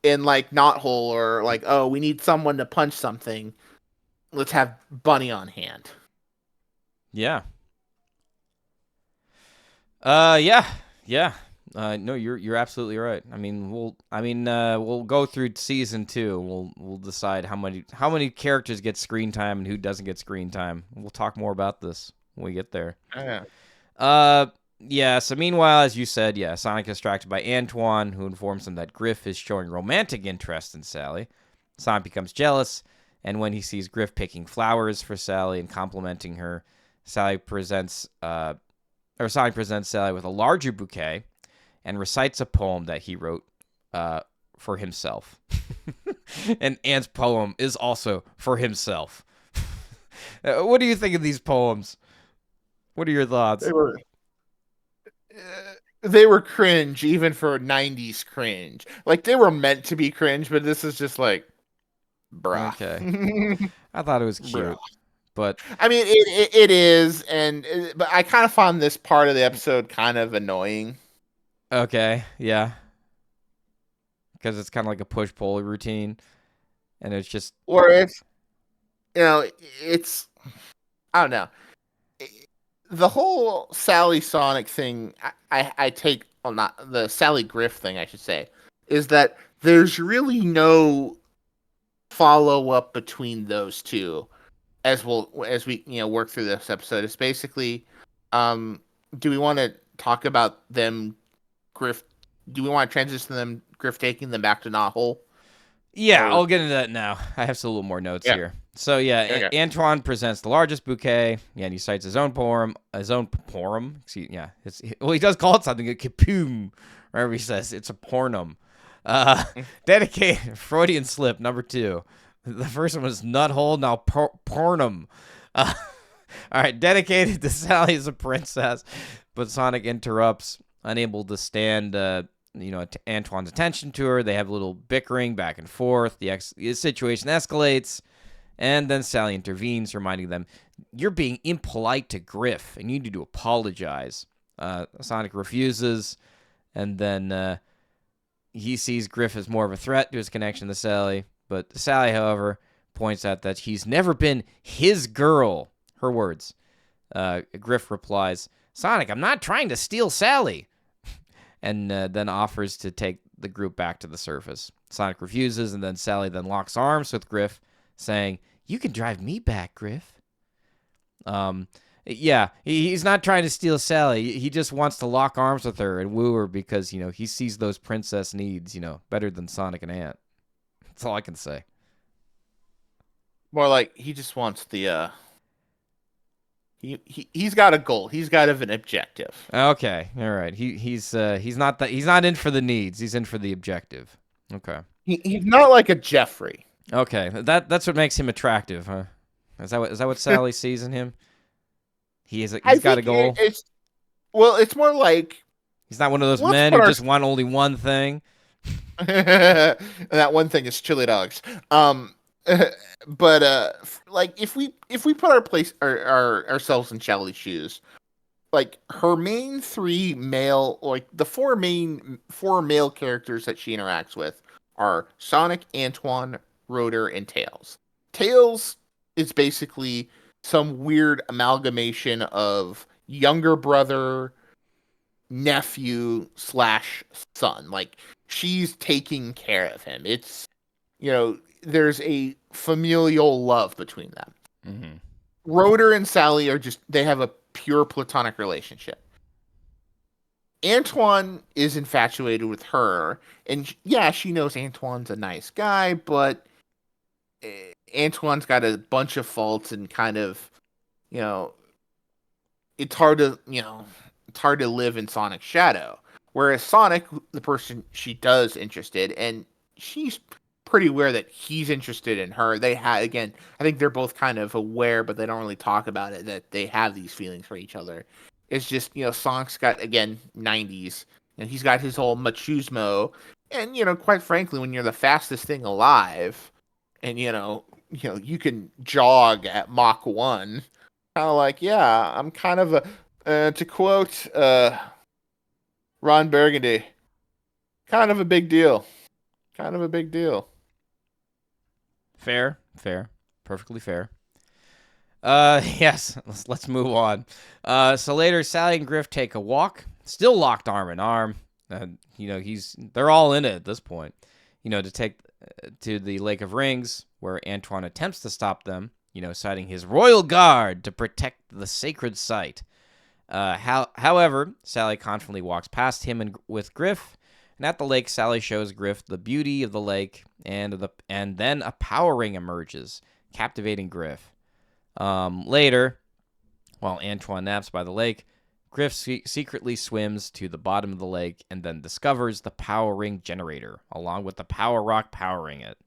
and like knothole, or like, oh, we need someone to punch something. Let's have Bunny on hand. Yeah. Yeah. Yeah. No, you're absolutely right. I mean, we'll go through season 2. We'll decide how many characters get screen time and who doesn't get screen time. We'll talk more about this when we get there. Yeah. Yeah. So meanwhile, as you said, yeah, Sonic is distracted by Antoine, who informs him that Griff is showing romantic interest in Sally. Sonic becomes jealous, and when he sees Griff picking flowers for Sally and complimenting her, Sonic presents Sally with a larger bouquet and recites a poem that he wrote for himself. And Ant's poem is also for himself. What do you think of these poems? What are your thoughts? They were cringe, even for 90s cringe. Like, they were meant to be cringe, but this is just like, bruh. Okay. I thought it was cute, Bruh. but I mean, it is, but I kind of found this part of the episode kind of annoying. okay, yeah, because it's kind of like a push-pull routine, and it's just Or if, it's, I don't know. The whole Sally Sonic thing, I take, well, not the Sally Griff thing, I should say, is that there's really no follow up between those two as we work through this episode. It's basically, do we want to talk about them Griff? Do we want to transition them Griff taking them back to Knothole? yeah. Or- I'll get into that now. I have a little more notes Yeah. here. So yeah, Okay. Antoine presents the largest bouquet. Yeah, and he cites his own poem. Excuse, yeah, he does call it something, a kapoom. Wherever he says it's a pornum. Dedicated Freudian slip number 2. The first one was nuthole, now pornum. All right, dedicated to Sally as a princess, but Sonic interrupts, unable to stand, Antoine's attention to her. They have a little bickering back and forth. The situation escalates, and then Sally intervenes, reminding them, "You're being impolite to Griff, and you need to apologize." Sonic refuses, and then he sees Griff as more of a threat to his connection to Sally. But Sally, however, points out that he's never been his girl. Her words. Griff replies, Sonic, I'm not trying to steal Sally. And then offers to take the group back to the surface. Sonic refuses, and then Sally then locks arms with Griff, saying, you can drive me back, Griff. Yeah, he's not trying to steal Sally. He just wants to lock arms with her and woo her because, he sees those princess needs, better than Sonic and Ant. That's all I can say. More like he just wants the he's got a goal. He's got an objective. Okay, all right. He's not in for the needs. He's in for the objective. Okay. He's not like a Jeffrey. Okay, that's what makes him attractive, huh? Is that what Sally sees in him? He's got a goal. It's more like he's not one of those men who just want only one thing. And that one thing is chili dogs. But like if we put ourselves in Sally's shoes, like her main the four male characters that she interacts with are Sonic, Antoine, Rotor, and Tails. Tails is basically some weird amalgamation of younger brother, nephew / son. Like she's taking care of him. It's there's a familial love between them. Mm-hmm. Rotor and Sally they have a pure platonic relationship. Antoine is infatuated with her, and yeah, she knows Antoine's a nice guy, but Antoine's got a bunch of faults and kind of, it's hard to live in Sonic's shadow. Whereas Sonic, the person she does interested, and she's pretty aware that he's interested in her. I think they're both kind of aware, but they don't really talk about it, that they have these feelings for each other. It's just, Sonic's got, again, 90s, and he's got his whole machismo. And, quite frankly, when you're the fastest thing alive, and, you can jog at Mach 1, kind of like, yeah, I'm kind of to quote Ron Burgundy, kind of a big deal. Kind of a big deal. Fair. Perfectly fair. Yes, let's move on. So later, Sally and Griff take a walk, still locked arm in arm. They're all in it at this point. To take to the Lake of Rings, where Antoine attempts to stop them, citing his royal guard to protect the sacred site. However, Sally confidently walks past him with Griff, and at the lake, Sally shows Griff the beauty of the lake, and then a power ring emerges, captivating Griff. Later, while Antoine naps by the lake, Griff secretly swims to the bottom of the lake and then discovers the power ring generator, along with the power rock powering it.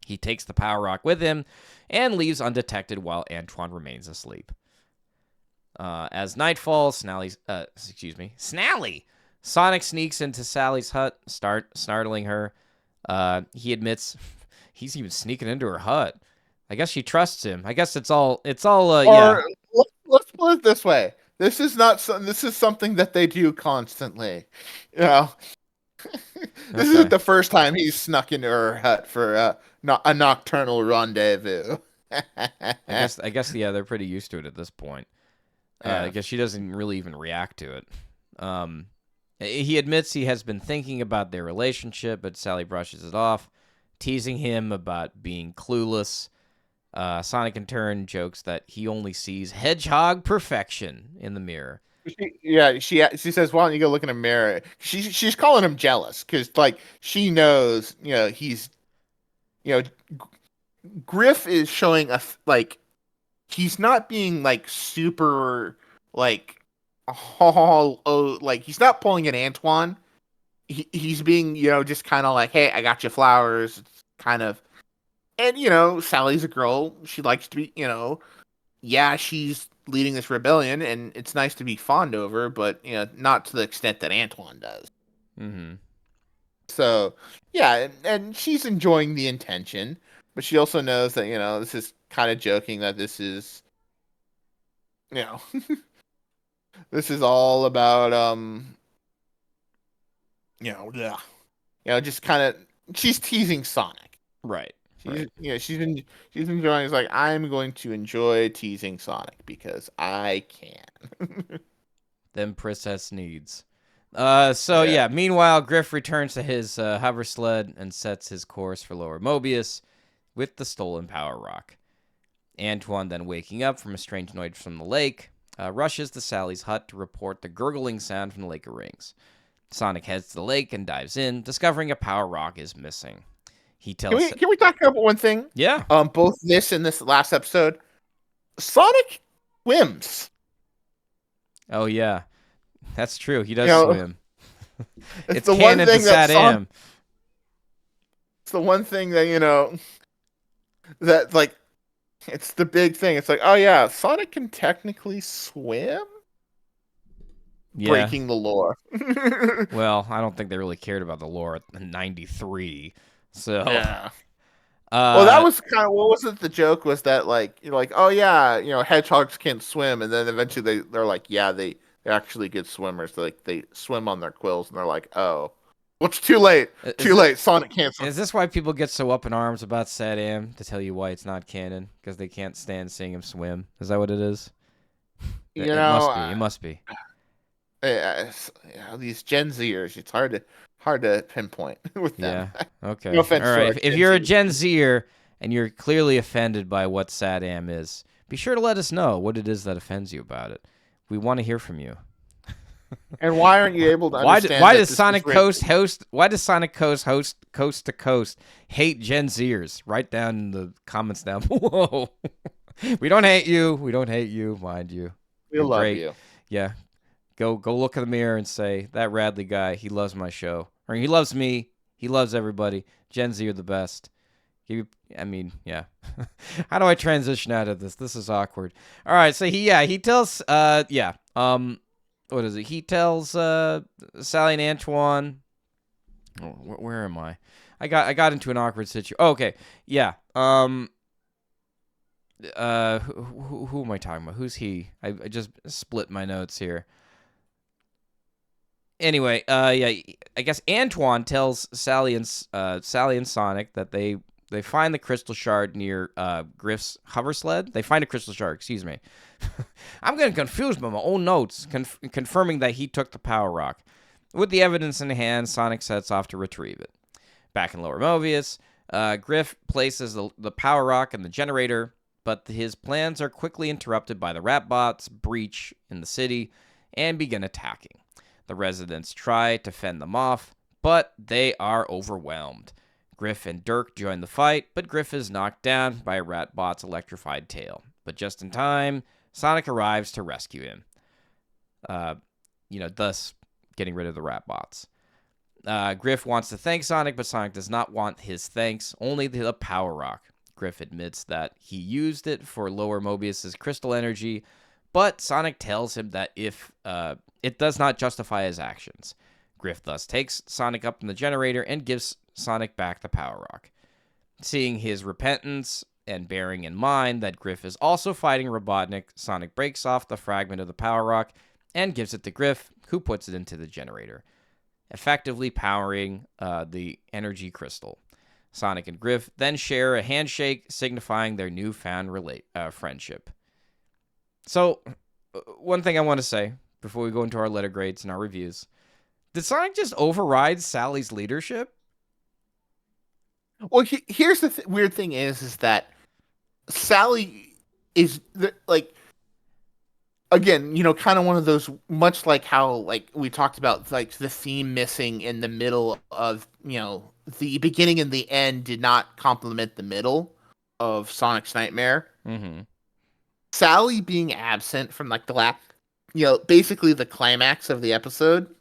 He takes the power rock with him and leaves undetected while Antoine remains asleep. As night falls, Snally! Sonic sneaks into Sally's hut, startling her. He admits he's even sneaking into her hut. I guess she trusts him. I guess it's all yeah. Let's put it this way. This is something that they do constantly. This isn't the first time he's snuck into her hut for a nocturnal rendezvous. I guess yeah, they're pretty used to it at this point. I guess she doesn't really even react to it. He admits he has been thinking about their relationship, but Sally brushes it off, teasing him about being clueless. Sonic in turn jokes that he only sees hedgehog perfection in the mirror. She says, "Why don't you go look in a mirror?" She's calling him jealous because, like, she knows, he's, Griff is showing he's not being like super like, like he's not pulling an Antoine. He's being, just kind of like, hey, I got you flowers. It's kind of. And, Sally's a girl. She likes to be, she's leading this rebellion, and it's nice to be fond of her, but, not to the extent that Antoine does. Mm-hmm. So, yeah, and she's enjoying the intention, but she also knows that, this is kind of joking that this is, this is all about, just kind of, she's teasing Sonic. Right. She's Right. she's enjoying. It's like I'm going to enjoy teasing Sonic because I can. Them princess needs. Yeah. Meanwhile, Griff returns to his hover sled and sets his course for Lower Mobius with the stolen Power Rock. Antoine, then waking up from a strange noise from the lake, rushes to Sally's hut to report the gurgling sound from the Lake of Rings. Sonic heads to the lake and dives in, discovering a Power Rock is missing. He tells, Can we talk about one thing? yeah, Both this and this last episode, Sonic swims. oh yeah, that's true. He You does know, swim. it's It's the one canon to thing that Sonic. SatAM. It's the one thing that that like it's the big thing. It's like, oh yeah, Sonic can technically swim, Yeah. breaking the lore. Well, I don't think they really cared about the lore at 93. So, Yeah. Well, that uh, was kind of what was it? The joke was that oh yeah, hedgehogs can't swim, and then eventually they're like, yeah, they're actually good swimmers. They swim on their quills, and they're like, oh, well, it's too late, is too it late. Sonic can't swim. is this why people get so up in arms about SatAM to tell you why it's not canon because they can't stand seeing him swim? Is that what it is? You It know, must be. It must be. these Gen Zers, it's hard to pinpoint with them. Yeah. Okay. No offense All to right. our If Gen you're a Zers. Gen Zer and you're clearly offended by what SatAM is, be sure to let us know what it is that offends you about it. We want to hear from you. And why aren't you able to Why understand why that does this is Sonic written? Coast host why does Sonic Coast host Coast to Coast hate Gen Zers? Write down in the comments down below. We don't hate you. We don't hate you, mind you. We You're love great. you. Yeah. Go look in the mirror and say, that Radley guy, he loves my show. Or he loves me. He loves everybody. Gen Z are the best. I mean, yeah. How do I transition out of this? This is awkward. All right, so he tells what is it? He tells Sally and Antoine. Oh, where am I? I got into an awkward situation. Oh, okay, yeah. Who am I talking about? Who's he? I just split my notes here. Anyway, I guess Antoine tells Sally and Sonic that they find the crystal shard near Griff's hover sled. They find a crystal shard. Excuse me. I'm getting confused by my own notes, confirming that he took the Power Rock. With the evidence in hand, Sonic sets off to retrieve it. Back in Lower Mobius, Griff places the Power Rock in the generator, but his plans are quickly interrupted by the Ratbots breach in the city and begin attacking. The residents try to fend them off, but they are overwhelmed. Griff and Dirk join the fight, but Griff is knocked down by a Ratbot's electrified tail. But just in time, Sonic arrives to rescue him. Thus getting rid of the Ratbots. Griff wants to thank Sonic, but Sonic does not want his thanks, only the Power Rock. Griff admits that he used it for Lower Mobius's crystal energy, but Sonic tells him that if it does not justify his actions. Griff thus takes Sonic up in the generator and gives Sonic back the Power Rock. Seeing his repentance and bearing in mind that Griff is also fighting Robotnik, Sonic breaks off the fragment of the Power Rock and gives it to Griff, who puts it into the generator, effectively powering the energy crystal. Sonic and Griff then share a handshake, signifying their newfound friendship. So, one thing I want to say before we go into our letter grades and our reviews. Did Sonic just override Sally's leadership? Well, here's the weird thing is that Sally is again, kind of one of those, much like how we talked about, like the theme missing in the middle of, the beginning and the end did not complement the middle of Sonic's Nightmare. Mm-hmm. Sally being absent from the last, basically the climax of the episode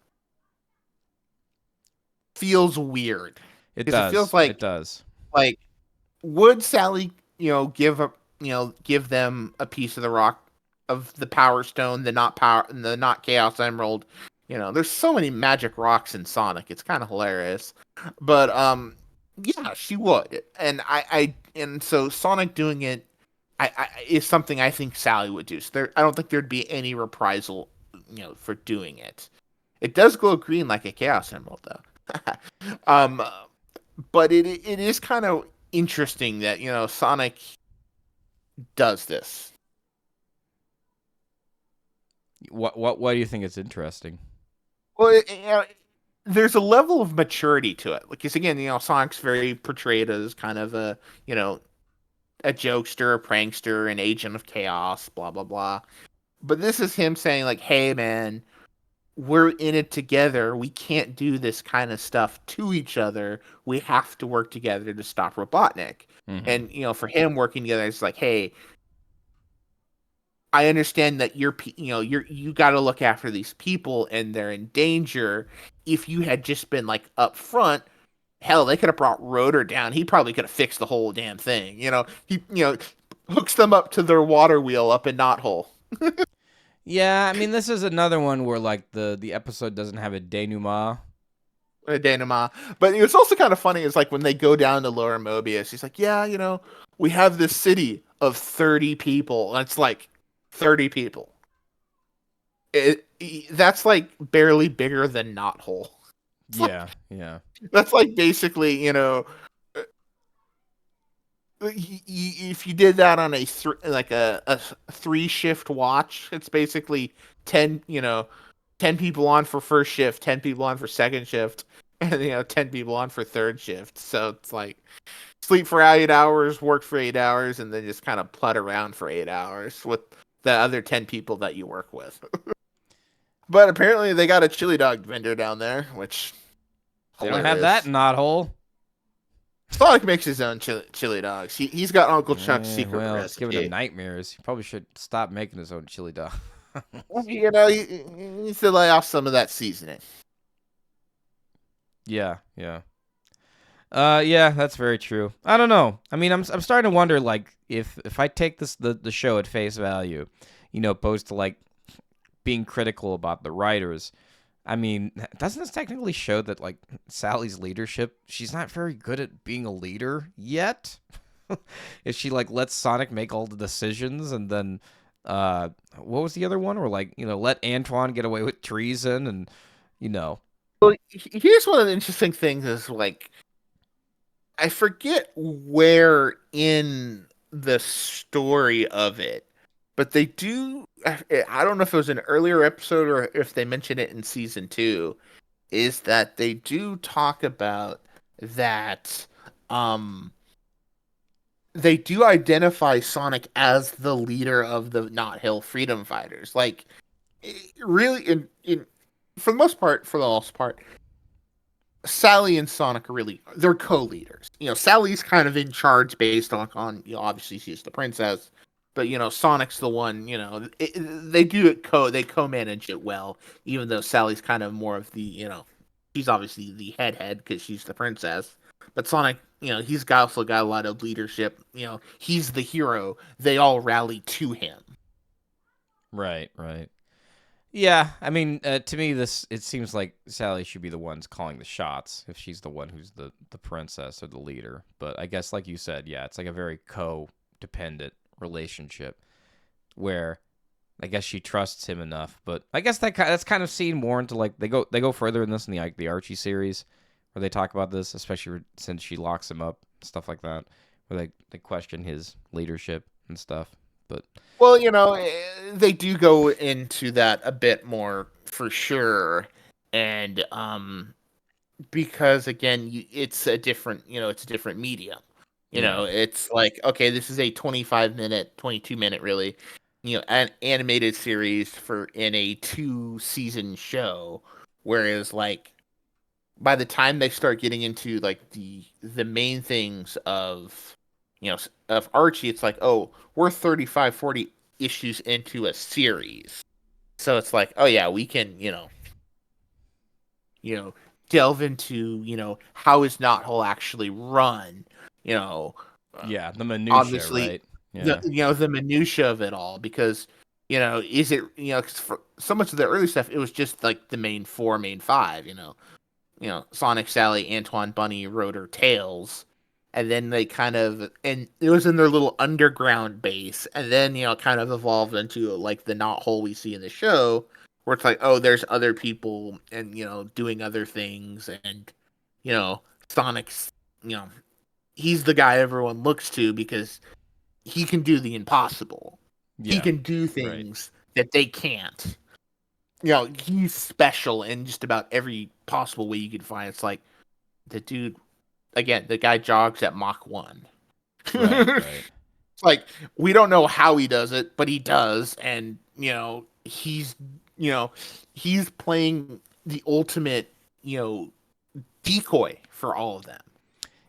feels weird. It Because it feels does. It does. like would Sally, give them a piece of the rock of the Power Stone, the not Chaos Emerald. There's so many magic rocks in Sonic. It's kind of hilarious. But yeah, she would. And and so Sonic doing it is something I think Sally would do. So I don't think there'd be any reprisal, for doing it. It does glow green like a Chaos Emerald though. But it is kind of interesting that Sonic does this. Why do you think it's interesting? Well, there's a level of maturity to it. Because again, Sonic's very portrayed as kind of you know, a jokester, a prankster, an agent of chaos, blah blah blah. But this is him saying like, "Hey, man, we're in it together. We can't do this kind of stuff to each other. We have to work together to stop Robotnik." Mm-hmm. And for him working together, it's like, "Hey, I understand that you got to look after these people and they're in danger. If you had just been like up front, hell, they could have brought Rotor down. He probably could have fixed the whole damn thing. He hooks them up to their water wheel up in Knothole. Yeah, I mean, this is another one where like the episode doesn't have a denouement. Denima. But it's also kind of funny is like when they go down to Lower Mobius, he's like, "Yeah, we have this city of 30 people." And it's like 30 people. That's like barely bigger than Knothole. It's like Yeah, yeah, that's like basically, if you did that on a 3 shift watch, it's basically 10, 10 people on for first shift, 10 people on for second shift, and 10 people on for third shift. So it's like sleep for 8 hours, work for 8 hours, and then just kind of plut around for 8 hours with the other 10 people that you work with. But apparently they got a chili dog vendor down there, which they don't have that hilarious. knothole. Sonic makes his own chili dogs. He's got Uncle Chuck's secret Well, it's giving him recipe. nightmares. He probably should stop making his own chili dog. He needs to lay off some of that seasoning. Yeah, yeah. Yeah, that's very true. I don't know. I mean, I'm starting to wonder like if I take the show at face value, opposed to like being critical about the writers. I mean, doesn't this technically show that like Sally's leadership, she's not very good at being a leader yet? If she like lets Sonic make all the decisions and then what was the other one? Or like, let Antoine get away with treason and you know. Well, here's one of the interesting things is like I forget where in the story of it, but they do. I don't know if it was an earlier episode or if they mentioned it in season 2. Is that they do talk about that? Um, they do identify Sonic as the leader of the Not Hill Freedom Fighters. Like, really, in for the most part, Sally and Sonic are really they're co-leaders. Sally's kind of in charge based on obviously she's the princess, but Sonic's the one. They do it they co-manage it well, even though Sally's kind of more of the she's obviously the head because she's the princess, but Sonic. He's also got a lot of leadership. He's the hero. They all rally to him. Right, right. Yeah, I mean, to me, it seems like Sally should be the ones calling the shots if she's the one who's the princess or the leader. But I guess, like you said, yeah, it's like a very co-dependent relationship where I guess she trusts him enough. But I guess that's kind of seen more into like they go further in this in the Archie series where they talk about this, especially since she locks him up, stuff like that, where they question his leadership and stuff. But Well, they do go into that a bit more for sure, and because again, it's a different medium. yeah, It's like okay, this is a 25-minute, 22-minute, really, an animated series for in a 2-season show, whereas like by the time they start getting into like the main things of of Archie, it's like, oh, we're 35, 40 issues into a series. So it's like, oh yeah, we can, you know, delve into, how is Knothole actually run, you know, uh, yeah, the minutia, obviously right? Yeah. the minutia of it all because is it 'cause for so much of the early stuff it was just like the main five, Sonic, Sally, Antoine, Bunny, Rotor, Tails. And then they and it was in their little underground base. And then, kind of evolved into like the Knothole we see in the show, where it's like, oh, there's other people and, doing other things. And, Sonic's, you know, he's the guy everyone looks to because he can do the impossible. He Yeah. can do Right. things that they can't. You know, he's special in just about every possible way you could find. It's like the dude, again, the guy jogs at Mach 1. Right. Right. It's like, we don't know how he does it, but he does. And, you know, he's playing the ultimate, decoy for all of them.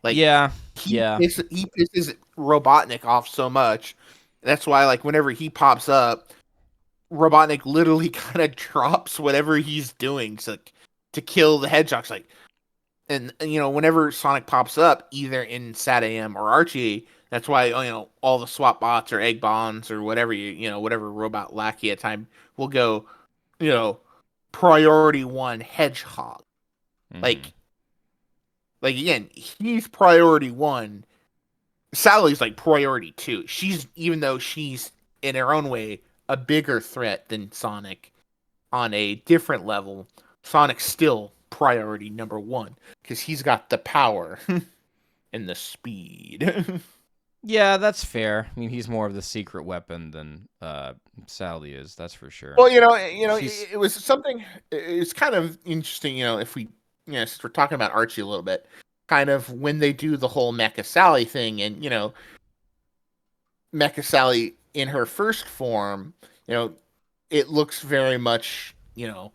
Like, Yeah. he Yeah. pisses Robotnik off so much. That's why, like, whenever he pops up, Robotnik literally kind of drops whatever he's doing to kill the Hedgehogs. Like, and whenever Sonic pops up, either in SatAM or Archie, that's why all the swap bots or egg bombs or whatever whatever robot lackey at time will go, you know, priority 1 Hedgehog. Mm-hmm. Like again, he's priority 1. Sally's like priority 2. Even though she's in her own way a bigger threat than Sonic on a different level, Sonic's still priority number 1 because he's got the power and the speed. Yeah, that's fair. I mean, he's more of the secret weapon than Sally is. That's for sure. Well, She's it was something. It's kind of interesting, if we, since we're talking about Archie a little bit, kind of when they do the whole Mecha Sally thing, and Mecha Sally in her first form, it looks very much, and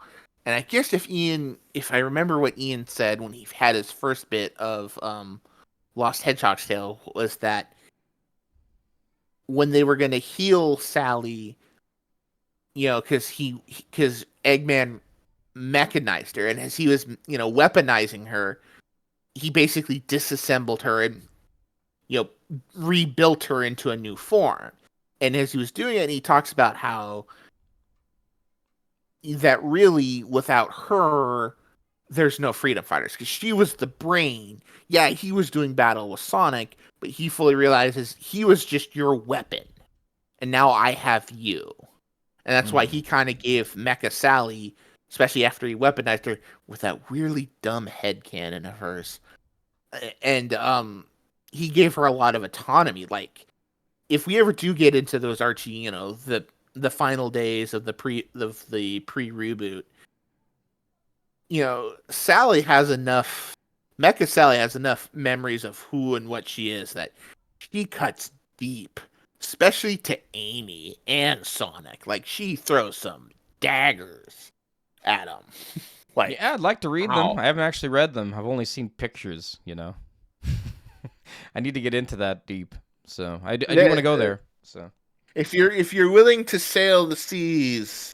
I guess if I remember what Ian said when he had his first bit of Lost Hedgehog's Tale, was that when they were going to heal Sally, because Eggman mechanized her, and as he was, weaponizing her, he basically disassembled her and, rebuilt her into a new form. And as he was doing it, he talks about how that really, without her, there's no Freedom Fighters, because she was the brain. Yeah, he was doing battle with Sonic, but he fully realizes he was just your weapon, and now I have you. And that's why he kind of gave Mecha Sally, especially after he weaponized her, with that weirdly dumb headcanon of hers. And he gave her a lot of autonomy. Like, if we ever do get into those Archie, the final days of the pre reboot, Sally has enough. Mecha Sally has enough memories of who and what she is that she cuts deep, especially to Amy and Sonic. Like, she throws some daggers at them. Like, Yeah, I'd like to read them. wow. I haven't actually read them. I've only seen pictures. I need to get into that deep. So I do want to go there. So If you're willing to sail the seas,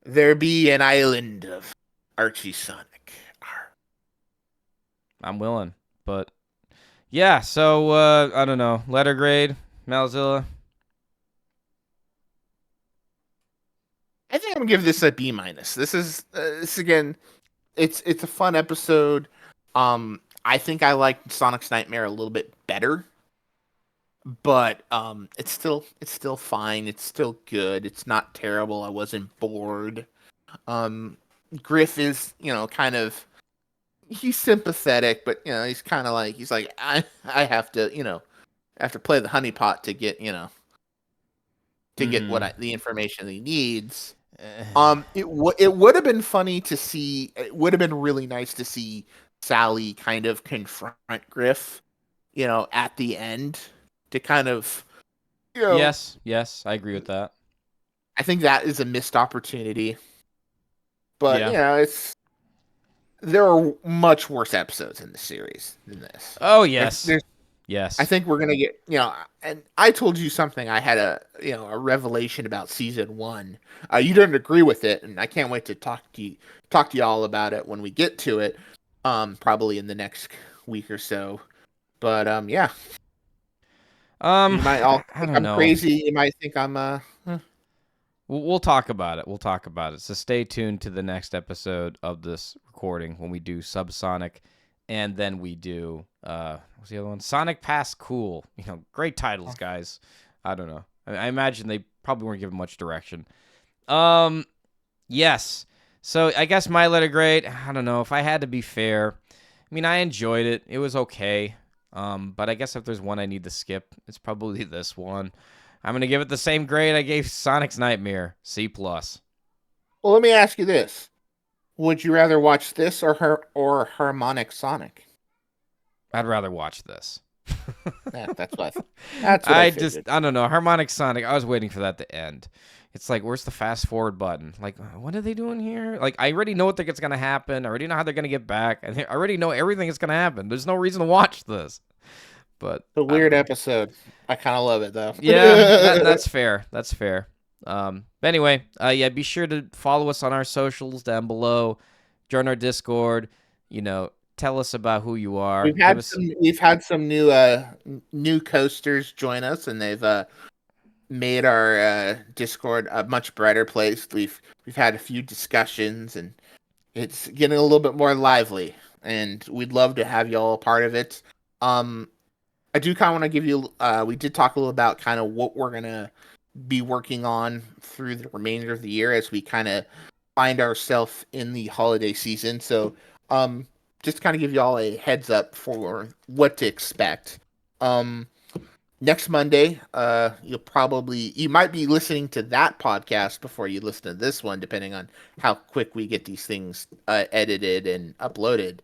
there be an island of Archie Sonic. I'm willing. But yeah, so I don't know. Letter grade, Malzilla. I think I'm gonna give this a B minus. This again. It's a fun episode. I think I liked Sonic's Nightmare a little bit better, but it's still fine. It's still good. It's not terrible. I wasn't bored. Griff is kind of, he's sympathetic, but he's kind of like, I have to play the honeypot to get the information he needs. It would have been funny to see. It would have been really nice to see Sally kind of confront Griff, at the end, to kind of, Yes, I agree with that. I think that is a missed opportunity. But Yeah. there are much worse episodes in the series than this. Oh yes, There's yes. I think we're gonna get, and I told you something. I had a revelation about season 1. You didn't agree with it, and I can't wait to talk to you all about it when we get to it. Probably in the next week or so. But yeah, you might all I think don't I'm know. crazy. You might think I'm We'll talk about it. We'll talk about it. So stay tuned to the next episode of this recording when we do Subsonic, and then we do what's the other one? Sonic Pass Cool. Great titles, guys. I don't know. I imagine they probably weren't given much direction. Yes. So I guess my letter grade, I don't know. If I had to be fair, I mean, I enjoyed it. It was okay. But I guess if there's one I need to skip, it's probably this one. I'm gonna give it the same grade I gave Sonic's Nightmare, C+. Well, let me ask you this: would you rather watch this or Harmonic Sonic? I'd rather watch this. Yeah, that's what I figured. I don't know. Harmonic Sonic, I was waiting for that to end. It's like, where's the fast forward button? Like, what are they doing here? Like, I already know what that's going to happen. I already know how they're going to get back. I already know everything that's going to happen. There's no reason to watch this. But It's a weird episode. I kind of love it, though. Yeah, that's fair. That's fair. But anyway, yeah, be sure to follow us on our socials down below. Join our Discord. Tell us about who you are. We've had some new coasters join us, and they've made our Discord a much brighter place. We've had a few discussions, and it's getting a little bit more lively. And we'd love to have you all a part of it. I do kind of want to give you. We did talk a little about kind of what we're gonna be working on through the remainder of the year as we kind of find ourselves in the holiday season. So, just kind of give you all a heads up for what to expect. Next Monday, you might be listening to that podcast before you listen to this one, depending on how quick we get these things edited and uploaded.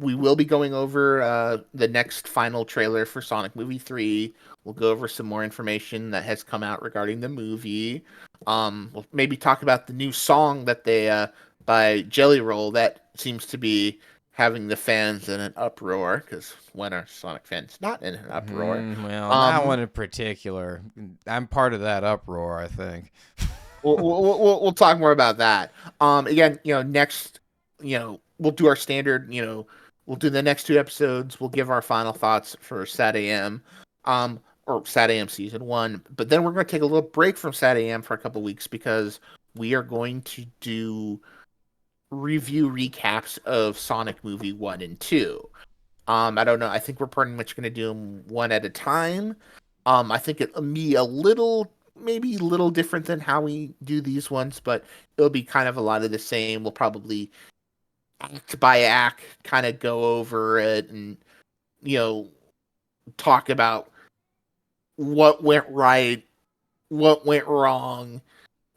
We will be going over the next final trailer for Sonic Movie 3. We'll go over some more information that has come out regarding the movie. We'll maybe talk about the new song that they by Jelly Roll that seems to be having the fans in an uproar, because when are Sonic fans not in an uproar? Well, not one in particular. I'm part of that uproar, I think. we'll talk more about that. Again, next, we'll do our standard, we'll do the next 2 episodes. We'll give our final thoughts for SatAM, or SatAM Season 1. But then we're going to take a little break from SatAM for a couple weeks, because we are going to do review recaps of Sonic Movie 1 and 2. I don't know. I think we're pretty much going to do them one at a time. I think it'll be maybe a little different than how we do these ones, but it'll be kind of a lot of the same. We'll probably act by act kind of go over it and, talk about what went right, what went wrong,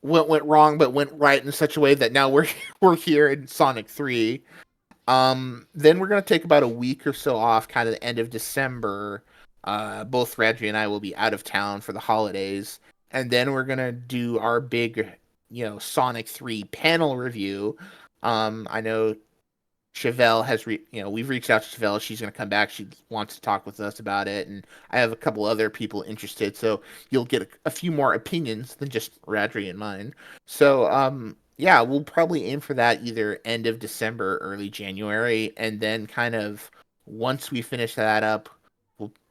but went right in such a way that now we're here in Sonic 3. Then we're going to take about a week or so off, kind of the end of December. Both Radrey and I will be out of town for the holidays. And then we're going to do our big, Sonic 3 panel review. I know Chevelle has, we've reached out to Chevelle. She's going to come back. She wants to talk with us about it. And I have a couple other people interested. So you'll get a few more opinions than just Radrey and mine. So, yeah, we'll probably aim for that either end of December, early January. And then kind of once we finish that up,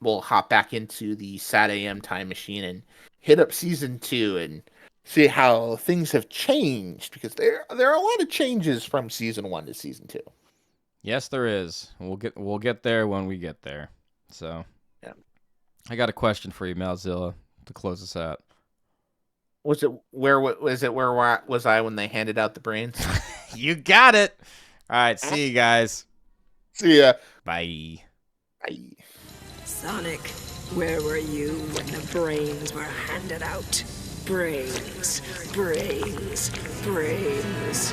we'll hop back into the SatAM time machine and hit up Season 2 and see how things have changed. Because there are a lot of changes from Season 1 to Season 2. Yes, there is. We'll get there when we get there. So, yeah. I got a question for you, Malzilla, to close us out. Where was I when they handed out the brains? You got it. All right, see you guys. See ya. Bye. Bye. Sonic, where were you when the brains were handed out? Brains, brains, brains.